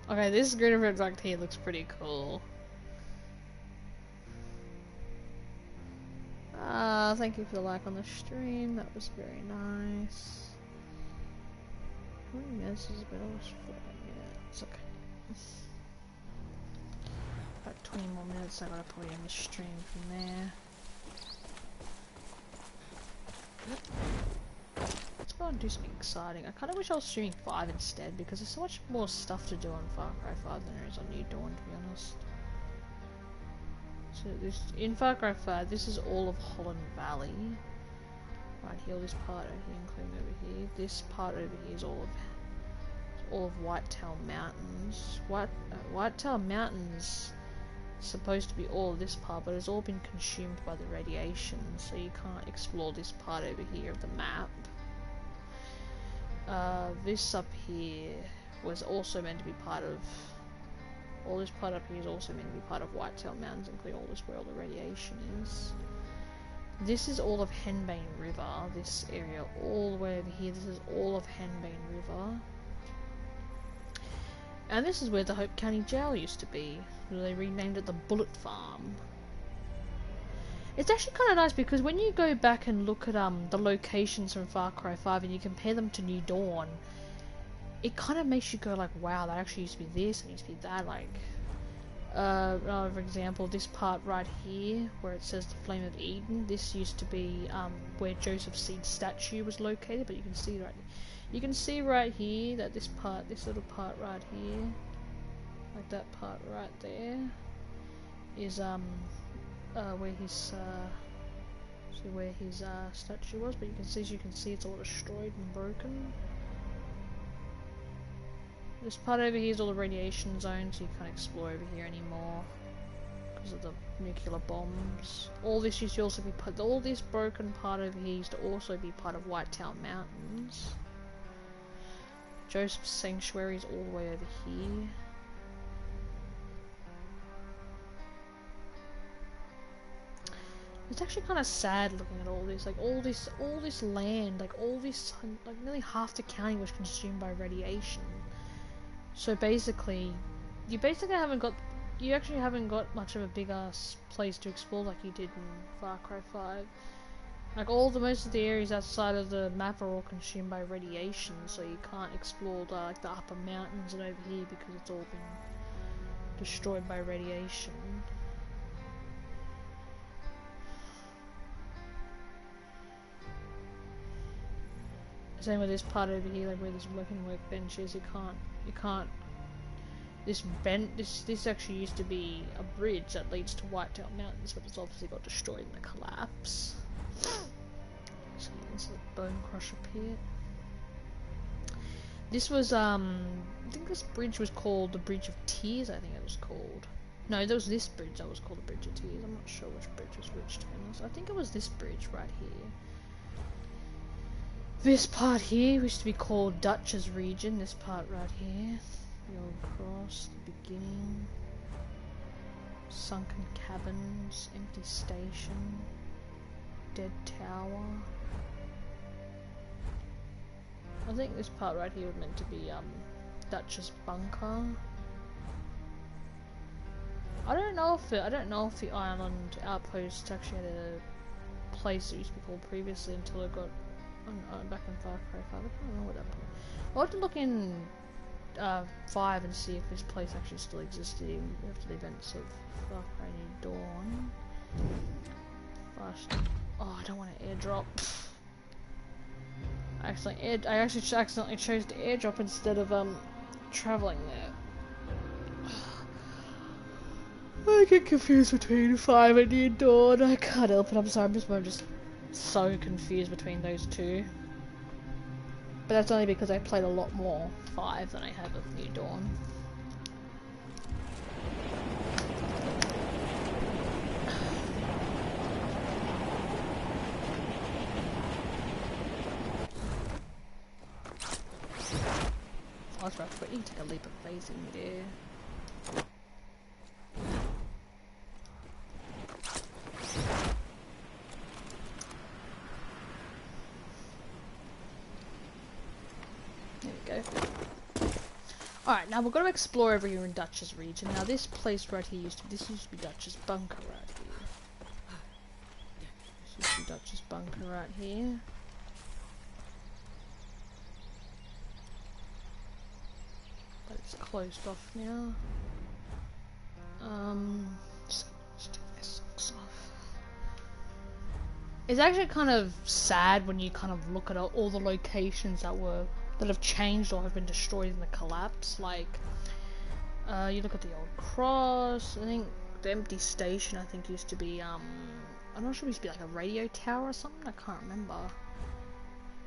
Speaker 1: Okay, this screen effect right here looks pretty cool. Thank you for the like on the stream, that was very nice. How many minutes has it been? Almost 4 minutes, okay. About 20 more minutes, I gotta probably end the stream from there. Let's go and do something exciting. I kinda wish I was streaming 5 instead, because there's so much more stuff to do on Far Cry 5 than there is on New Dawn, to be honest. So this in Far Cry 5, this is all of Holland Valley. Right here, this part over here, including over here. This part over here is all of Whitetail Mountains. Whitetail Mountains is supposed to be all of this part, but it's all been consumed by the radiation, so you can't explore this part over here of the map. This up here was also meant to be part of. All this part up here is also meant to be part of Whitetail Mountains, including all this where all the radiation is. This is all of Henbane River, this area all the way over here, this is all of Henbane River. And this is where the Hope County Jail used to be. They renamed it the Bullet Farm. It's actually kind of nice because when you go back and look at the locations from Far Cry 5 and you compare them to New Dawn, it kind of makes you go like, wow, that actually used to be this and used to be that. Like, For example, this part right here, where it says the Flame of Eden, this used to be where Joseph Seed's statue was located. But you can see right here that this little part right here, like that part right there, is where his statue was. But as you can see, it's all destroyed and broken. This part over here is all the radiation zones, so you can't explore over here anymore because of the nuclear bombs. All this used to also be all this broken part over here used to also be part of Whitetown Mountains. Joseph's Sanctuary is all the way over here. It's actually kind of sad looking at all this, like all this land, like nearly half the county was consumed by radiation. So basically, you actually haven't got much of a big ass place to explore like you did in Far Cry 5. Like most of the areas outside of the map are all consumed by radiation, so you can't explore the upper mountains and over here because it's all been destroyed by radiation. Same with this part over here, like where this working workbench is. You can't. This actually used to be a bridge that leads to Whitetail Mountains, but it's obviously got destroyed in the collapse. So this is a Bone Crusher pit. This was I think this bridge was called the Bridge of Tears. I think it was called. No, there was this bridge that was called the Bridge of Tears. I'm not sure which bridge was which, to be honest. I think it was this bridge right here. This part here used to be called Dutch's Region. This part right here, the old cross, the beginning, sunken cabins, empty station, dead tower. I think this part right here was meant to be Dutch's bunker. I don't know if the island outpost actually had a place that used to be called previously until it got. Back in Far Cry 5, I don't know what that point. I'll have to look in 5 and see if this place actually still existed after the events of Far Cry New Dawn. Oh, I don't want to airdrop. I actually accidentally chose to airdrop instead of traveling there. I get confused between 5 and New Dawn. I can't help it. I'm sorry. I'm just so confused between those two. But that's only because I played a lot more 5 than I have of New Dawn. Oh, that's right, but you can take a leap of faith in midair. Alright, now we're going to explore over here in Dutch's region. Now this place right here used to be Dutch's bunker right here. This used to be Dutch's bunker right here. But it's closed off now. Just take my socks off. It's actually kind of sad when you kind of look at all the locations that have changed or have been destroyed in the collapse. Like, you look at the old cross. I think the empty station, I think, used to be, I'm not sure, it used to be like a radio tower or something. I can't remember.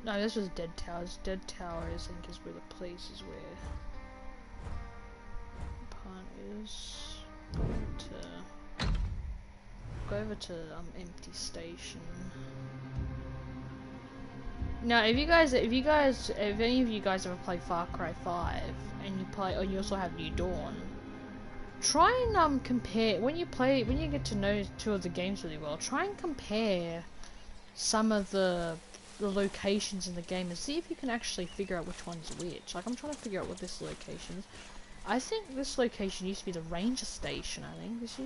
Speaker 1: No, this was Dead Towers. Dead Towers, I think, is where the place is where the part is. Go over to empty station. Now, if any of you guys ever play Far Cry 5 and you also have New Dawn, try and compare when you get to know two of the games really well. Try and compare some of the locations in the game and see if you can actually figure out which one's which. Like, I'm trying to figure out what this location is. I think this location used to be the ranger station. I think this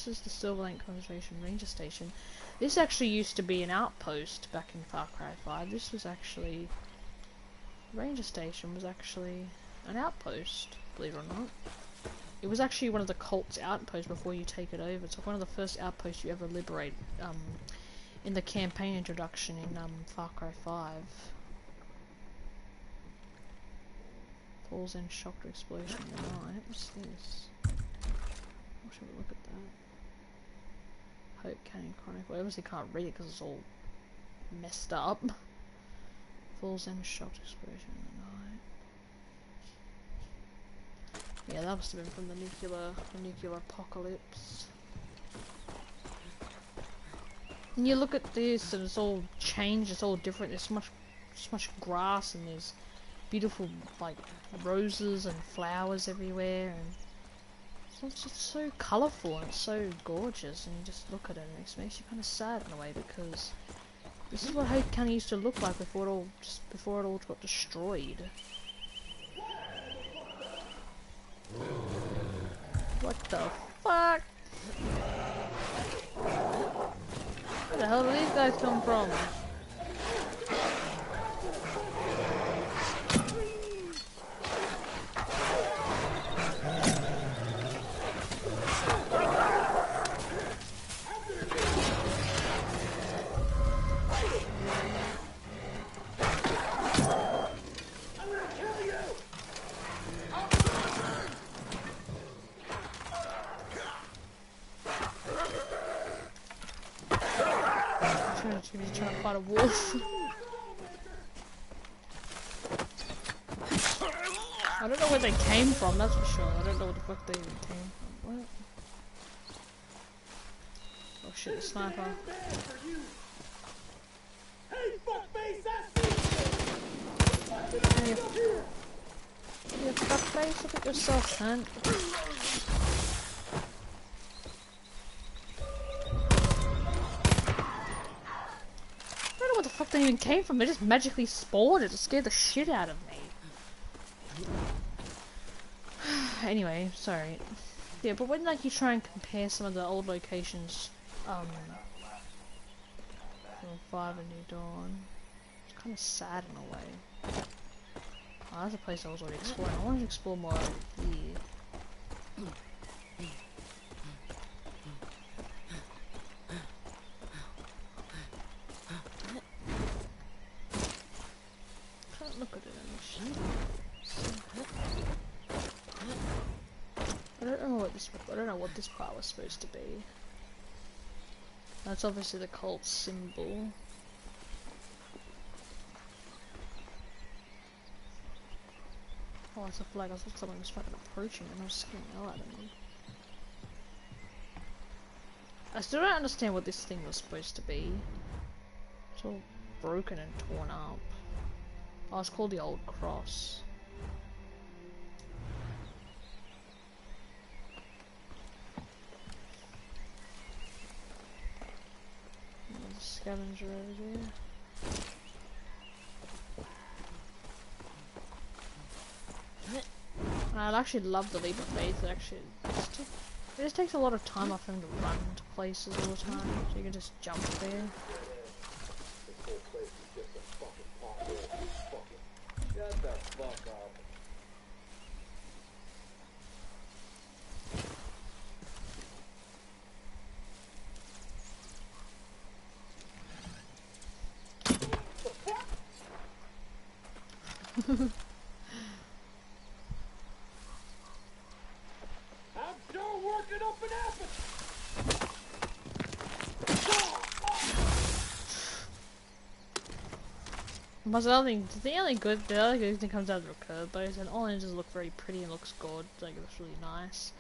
Speaker 1: is the Silver Lake Conservation Ranger Station. This actually used to be an outpost back in Far Cry 5. This was actually Ranger Station was actually an outpost, believe it or not. it was actually one of the cult's outposts before you take it over. It's like one of the first outposts you ever liberate in the campaign introduction in Far Cry 5. Falls in shocked explosion in the night. What's this? What should we look at that? Hope Canyon Chronicle. I obviously can't read it because it's all messed up. Falls in shocked explosion in the night. Yeah, that must have been from the nuclear apocalypse. And you look at this and it's all changed, it's all different. There's so much grass and there's beautiful like roses and flowers everywhere, and it's just so colourful and it's so gorgeous, and you just look at it and it makes you kind of sad in a way, because this is what Hope County used to look like before it all got destroyed. What the fuck? Where the hell do these guys come from? He's trying to fight a wolf. I don't know where they came from, that's for sure. I don't know what the fuck they even came from. What? Oh shit, a sniper. Hey, fuckface, look at yourself, man. What the fuck they even came from? They just magically spawned. It just scared the shit out of me. Anyway, sorry. Yeah, but when like you try and compare some of the old locations, from 5 and New Dawn, it's kind of sad in a way. Oh, that's a place I was already exploring. I wanted to explore more over here. Look at it actually. I don't know what this part was supposed to be. That's obviously the cult symbol. Oh, it's a flag. I thought someone was fucking approaching and I was scaring the hell out of me. I still don't understand what this thing was supposed to be. It's all broken and torn up. Oh, it's called the Old Cross. There's a scavenger over there. I'd actually love the leap of faith. It just takes a lot of time off him to run to places all the time, so you can just jump there.
Speaker 5: Shut the fuck up. I'm still working up an appetite.
Speaker 1: But the other thing that comes out of the curve bows, and all engines look very pretty and looks good, like it looks really nice.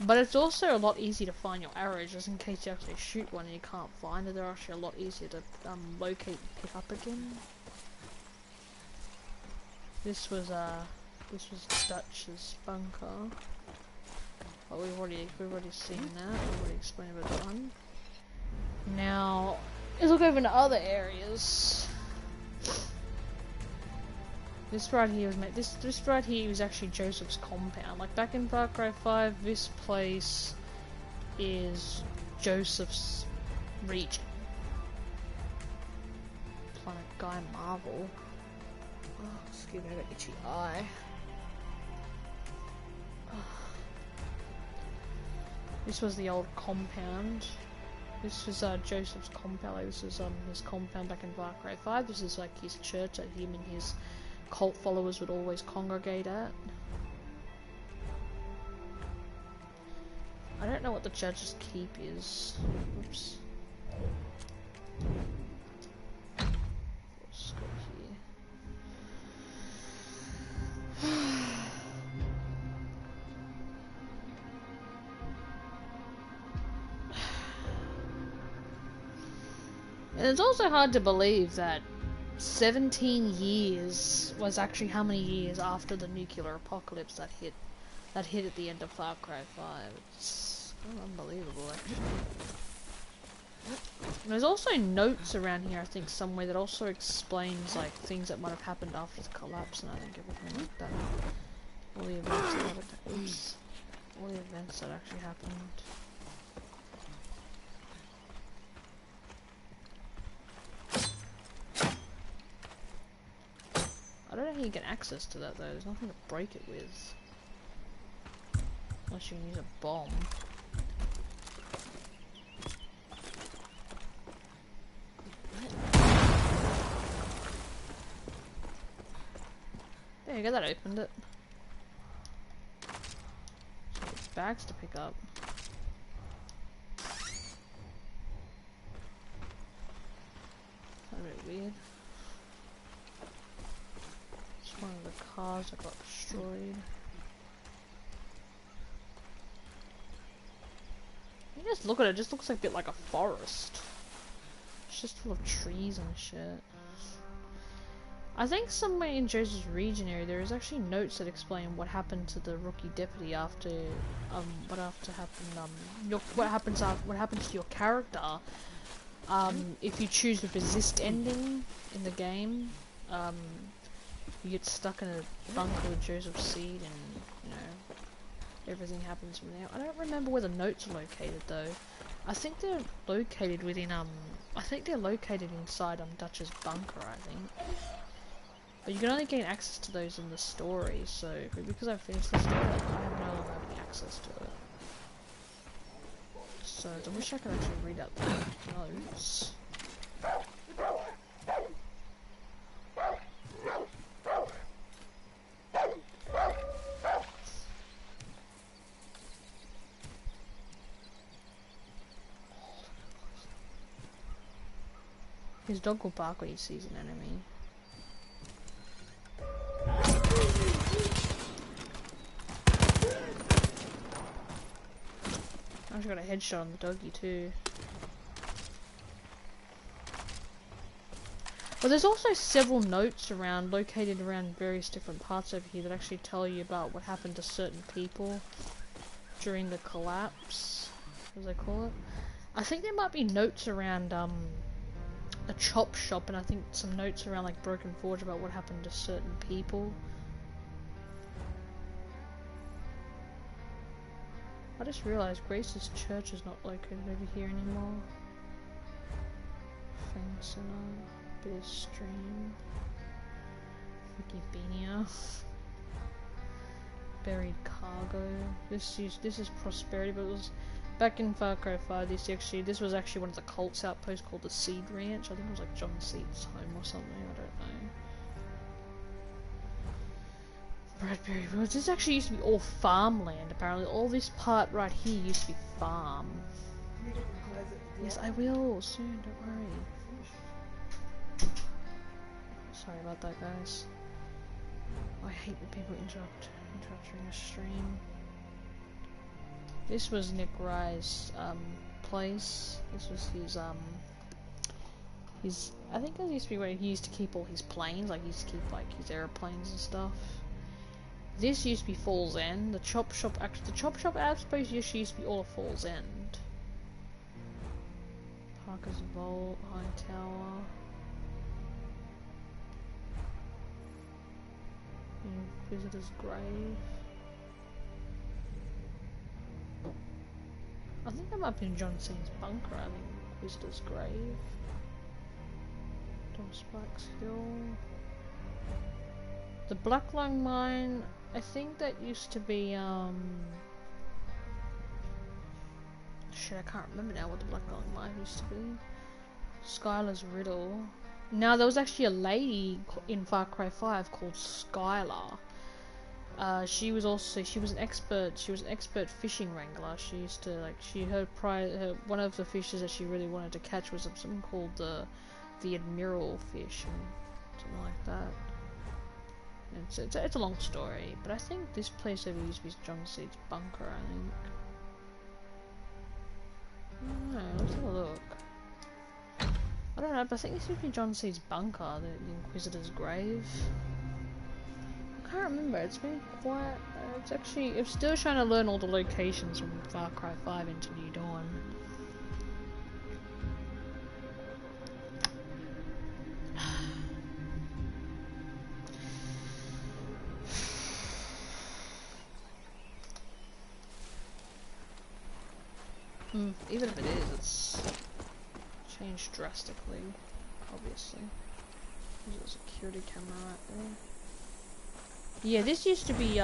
Speaker 1: But it's also a lot easier to find your arrows, just in case you actually shoot one and you can't find it. They're actually a lot easier to locate and pick up again. This was Dutch's bunker. But we've already seen that. We've already explained about that one. Now let's look over into other areas. This right here was actually Joseph's compound. Like back in Far Cry 5, this place is Joseph's region. Planet Guy Marvel. Oh, excuse me, I got itchy eye. This was the old compound. This was Joseph's compound. Like, this was his compound back in Far Cry 5. This is like his church that him and his cult followers would always congregate at. I don't know what the judge's keep is. Oops. Let's go here. And it's also hard to believe that 17 years was actually how many years after the nuclear apocalypse that hit at the end of Far Cry 5. It's kind of unbelievable, actually. And there's also notes around here, I think, somewhere that also explains like things that might have happened after the collapse, and I think everything like that. All the events that happened. Oops. All the events that actually happened. I don't know how you get access to that though. There's nothing to break it with. Unless you can use a bomb. There you go, that opened it. So there's bags to pick up. That's a bit weird. It's one of the cars that got destroyed. You just look at it, it just looks like a bit like a forest. It's just full of trees and shit. I think somewhere in Joseph's region area there is actually notes that explain what happened to the rookie deputy after what happens to your character if you choose the resist ending in the game. You get stuck in a bunker with Joseph Seed and you know everything happens from there. I don't remember where the notes are located though. I think they're located within inside Dutch's bunker, I think. But you can only gain access to those in the story, so because I've finished the story, I have no longer have any access to it. So I wish I could actually read out the notes. His dog will bark when he sees an enemy. I've got a headshot on the doggy too. Well, there's also several notes located around various different parts over here that actually tell you about what happened to certain people during the collapse, as they call it. I think there might be notes around a chop shop, and I think some notes around like Broken Forge about what happened to certain people. I just realised Grace's church is not located over here anymore. Fang Center, bit of stream, Wikipedia, buried cargo. This is prosperity, but it was back in Far Cry 5. This was actually one of the cult's outposts called the Seed Ranch. I think it was like John Seed's home or something. I don't know. Bradbury Roads. This actually used to be all farmland, apparently. All this part right here used to be farm. Yes, I will, soon, don't worry. Sorry about that, guys. I hate when people interrupt during a stream. This was Nick Rye's, place. This was his, I think it used to be where he used to keep all his planes, like he used to keep, like, his airplanes and stuff. This used to be Falls End. The chop shop, actually, the chop shop I suppose used to be all of Falls End. Parker's Vault, High Tower. Visitor's Grave. I think that might be in John Cena's bunker. I think Visitor's Grave. Tom Spikes Hill. The Black Lung Mine. I think that used to be Shit, I can't remember now what the black dog mine used to be. Skylar's Riddle. Now there was actually a lady in Far Cry 5 called Skylar. She was an expert fishing wrangler. She used to one of the fishes that she really wanted to catch was something called the Admiral fish and something like that. It's a long story, but I think this place over used to be John Seed's bunker, I think. I don't know, let's have a look. I don't know, but I think this used to be John Seed's bunker, the Inquisitor's grave. I can't remember, it's been quite... I'm still trying to learn all the locations from Far Cry 5 into New Dawn. Even if it is, it's changed drastically, obviously. There's a security camera right there. Yeah, this used to be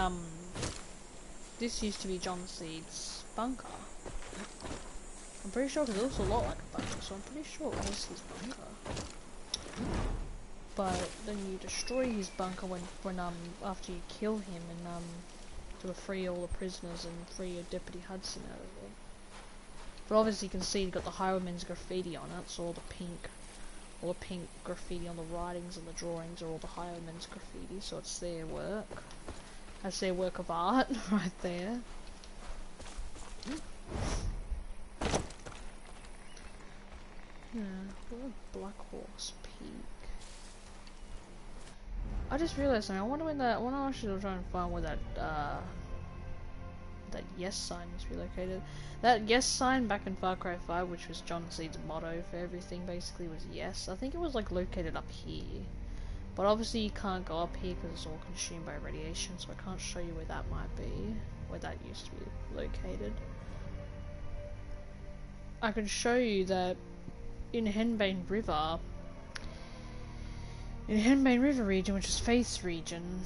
Speaker 1: John Seed's bunker. I'm pretty sure because it looks a lot like a bunker, so I'm pretty sure it was his bunker. But then you destroy his bunker when after you kill him and to free all the prisoners and free your Deputy Hudson out of it. But obviously you can see you've got the Highwayman's graffiti on it, so all the pink graffiti on the writings and the drawings are all the Highwayman's graffiti, so it's their work. That's their work of art right there. Yeah, what a Black Horse Peak. I just realised something. I wonder when I should try and find where that yes sign is relocated. That yes sign back in Far Cry 5, which was John Seed's motto for everything, basically was yes. I think it was like located up here, but obviously you can't go up here because it's all consumed by radiation, so I can't show you where that might be, where that used to be located. I can show you that in Henbane River region, which is Faith's region.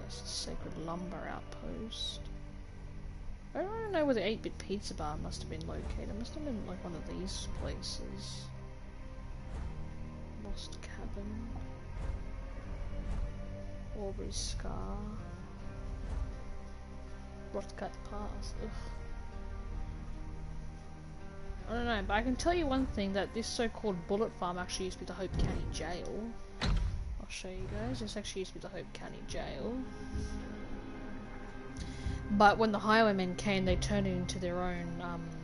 Speaker 1: That's the Sacred Lumber Outpost. I don't know where the 8-bit pizza bar must have been located. It must have been like one of these places. Lost Cabin. Aubrey Scar. Rotgut Pass. Ugh. I don't know, but I can tell you one thing, that this so-called bullet farm actually used to be the Hope County Jail. I'll show you guys. This actually used to be the Hope County Jail. But when the Highwaymen came, they turned it into their own,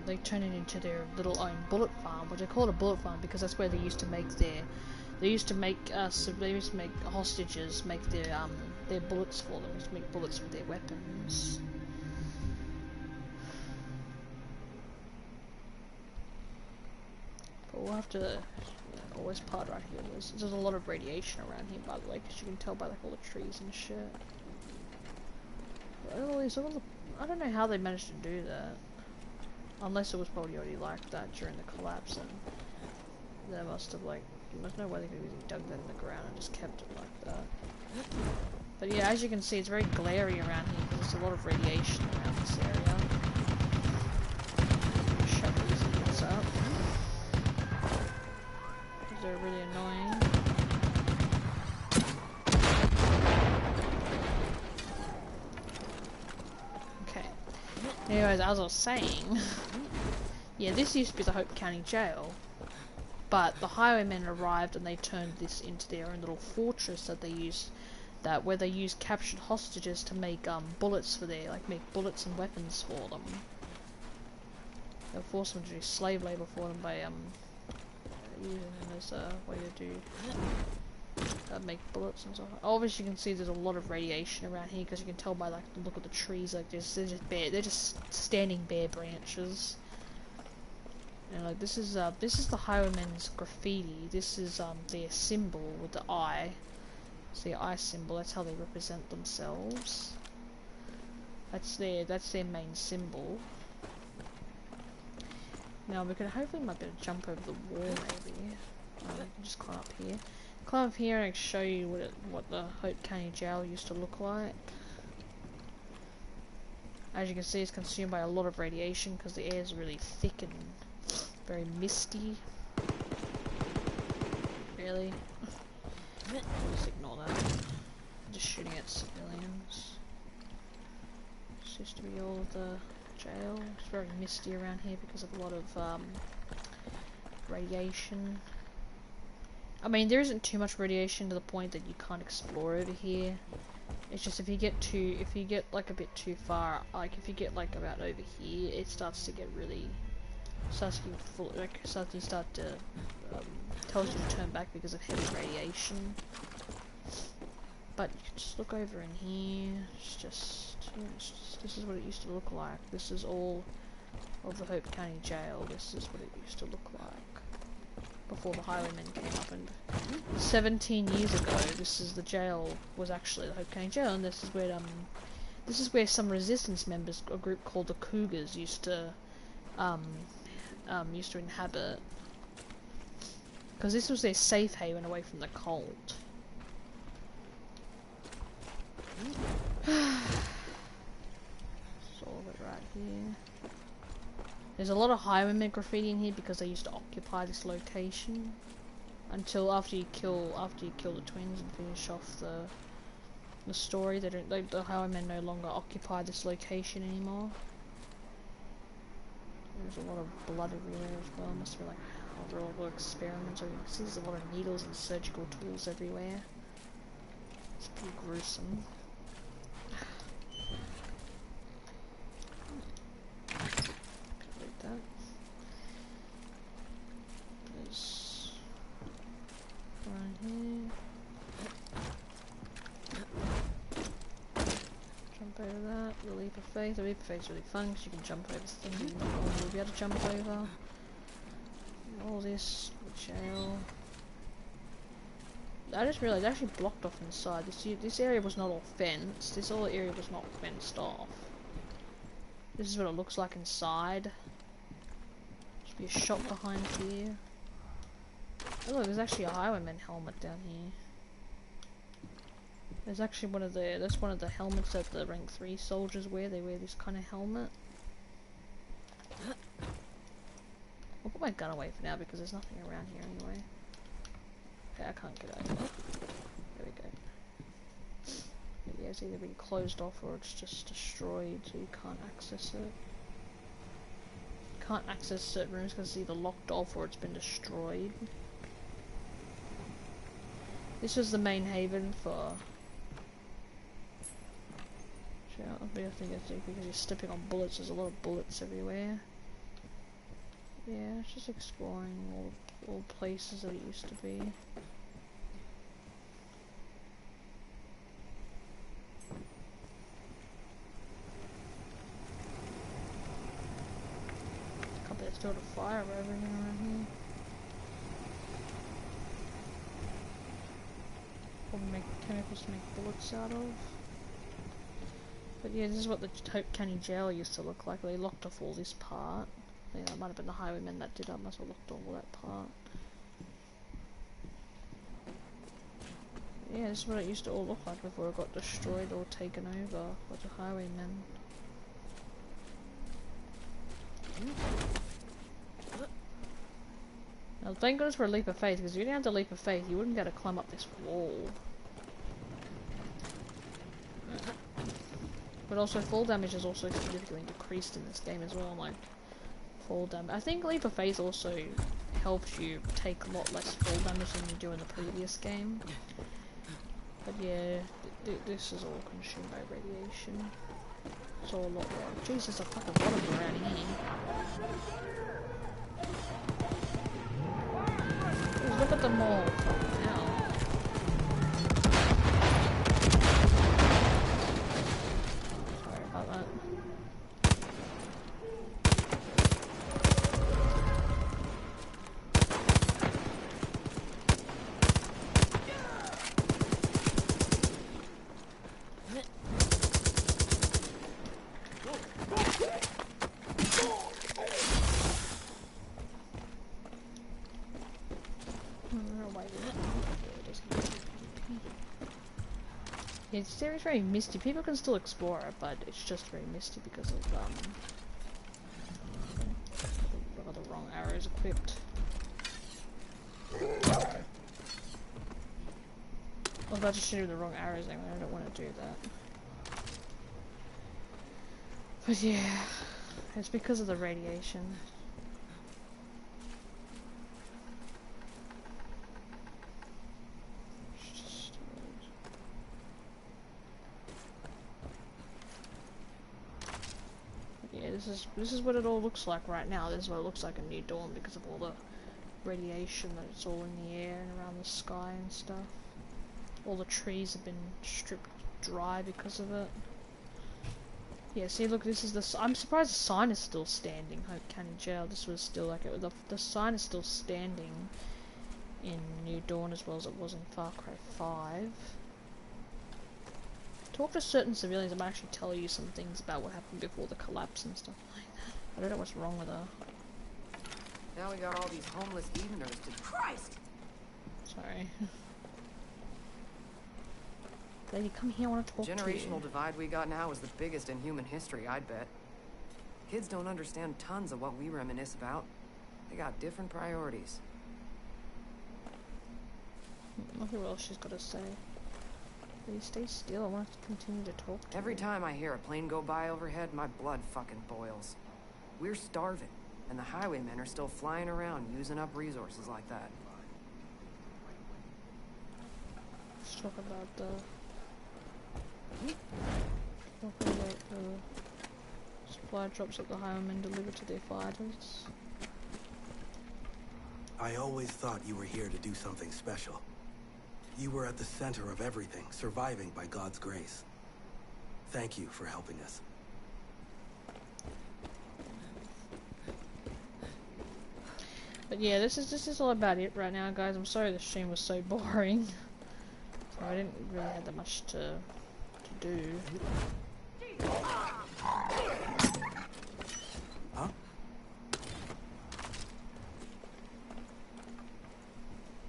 Speaker 1: little own bullet farm, which they called a bullet farm because that's where they used to make hostages make their bullets for them, to make bullets for their weapons. But we'll have to, this part right here, there's a lot of radiation around here, by the way, because you can tell by like all the trees and shit. I don't know how they managed to do that. Unless it was probably already like that during the collapse, and they must have there's no way they could have easily dug that in the ground and just kept it like that. But yeah, as you can see, it's very glary around here because there's a lot of radiation around this area. Shut these things up. Because they're really annoying. Anyways, as I was saying, yeah, this used to be the Hope County Jail, but the Highwaymen arrived and they turned this into their own little fortress that they used, where they used captured hostages to make bullets for make bullets and weapons for them. They forced them to do slave labor for them by using them as a way to do make bullets and stuff. Obviously, you can see there's a lot of radiation around here because you can tell by the look of the trees. They're just standing bare branches. And this is the Highwaymen's graffiti. This is their symbol with the eye. It's their eye symbol. That's how they represent themselves. That's their main symbol. Now we could hopefully might be able to jump over the wall maybe. Just climb up here. Climb up here and show you what the Hope County Jail used to look like. As you can see, it's consumed by a lot of radiation because the air is really thick and very misty. Really? Just ignore that. Just shooting at civilians. This used to be all of the jail. It's very misty around here because of a lot of radiation. I mean, there isn't too much radiation to the point that you can't explore over here. It's just if you get like a bit too far, like if you get like about over here, it starts to get really, starts to get full, like tells you to turn back because of heavy radiation. But you can just look over in here. It's just this is what it used to look like. This is all of the Hope County Jail. This is what it used to look like before the Highwaymen came up. And 17 years ago, this is the jail, was actually the Hope County Jail, and this is where some resistance members, a group called the Cougars, used to inhabit, because this was their safe haven away from the cold. It's all of it right here. There's a lot of Highwaymen graffiti in here because they used to occupy this location until after you kill the twins and finish off the story. The Highwaymen no longer occupy this location anymore. There's a lot of blood everywhere as well. Must be like horrible experiments. You can see there's a lot of needles and surgical tools everywhere. It's pretty gruesome. That. There's right here. Jump over that. The leap of faith. The leap of faith is really fun because you can jump over things you don't normally be able to jump over. All this, the jail. I just realised I actually blocked off inside. This area was not all fenced. This whole area was not fenced off. This is what it looks like inside. Be a shop behind here. Oh look, there's actually a Highwayman helmet down here. There's actually that's one of the helmets that the rank 3 soldiers wear. They wear this kind of helmet. I'll put my gun away for now because there's nothing around here anyway. Okay, I can't get over. There we go. But yeah, it's either been closed off or it's just destroyed, so you can't access it. Can't access certain rooms because it's either locked off or it's been destroyed. This was the main haven for... I think because you're stepping on bullets, there's a lot of bullets everywhere. Yeah, it's just exploring all places that it used to be. Still a fire everything around here. Probably make chemicals to make bullets out of. But yeah, this is what the Hope County Jail used to look like. They locked off all this part. Yeah, that might have been the Highwaymen that did it. Must have locked all that part. Yeah, this is what it used to all look like before it got destroyed or taken over by the Highwaymen. Now, thank goodness for a leap of faith, because if you didn't have the leap of faith, you wouldn't be able to climb up this wall. But also, fall damage is also significantly decreased in this game as well, like, fall damage. I think leap of faith also helps you take a lot less fall damage than you do in the previous game. But yeah, this is all consumed by radiation. It's all a lot more. Jesus, a fucking lot of them around here. Look at them all. Now. Sorry about that. It's very misty. People can still explore it, but it's just very misty because of the wrong arrows equipped. I was about to shoot with the wrong arrows anyway. I don't want to do that. But yeah, it's because of the radiation. Yeah, this is what it all looks like right now. This is what it looks like in New Dawn because of all the radiation that's all in the air and around the sky and stuff. All the trees have been stripped dry because of it. Yeah, see, look, this is the. I'm surprised the sign is still standing. Hope County Jail. This was still like the sign is still standing in New Dawn as well as it was in Far Cry 5. Talk to certain civilians. I might actually tell you some things about what happened before the collapse and stuff like that. I don't know what's wrong with her.
Speaker 4: Now we got all these homeless eveners to Christ!
Speaker 1: Sorry. Lady, come here, I want to talk to you.
Speaker 4: Generational divide we got now is the biggest in human history, I'd bet. Kids don't understand tons of what we reminisce about. They got different priorities.
Speaker 1: Look at what else she's got to say. Please stay still, I want to continue to talk to
Speaker 4: Every
Speaker 1: you.
Speaker 4: time I hear a plane go by overhead, my blood fucking boils. We're starving, and the highwaymen are still flying around using up resources like that.
Speaker 1: Let's talk about the supply drops that the highwaymen deliver to their fighters.
Speaker 6: I always thought you were here to do something special. You were at the center of everything, surviving by God's grace. Thank you for helping us.
Speaker 1: But yeah, this is all about it right now, guys. I'm sorry the stream was so boring. So I didn't really have that much to do.
Speaker 6: Huh?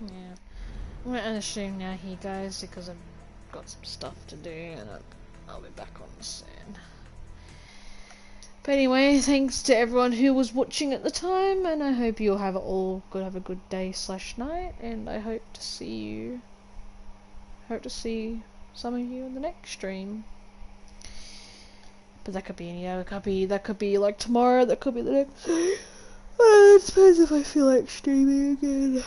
Speaker 1: Yeah. I'm gonna end the stream now here, guys, because I've got some stuff to do and I'll be back on soon. But anyway, thanks to everyone who was watching at the time, and I hope you'll have a good day / night, and I hope to see some of you in the next stream. But that could be that could be like tomorrow, that could be the next day. It depends if I feel like streaming again.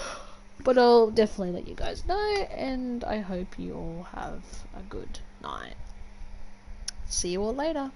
Speaker 1: But I'll definitely let you guys know, and I hope you all have a good night. See you all later.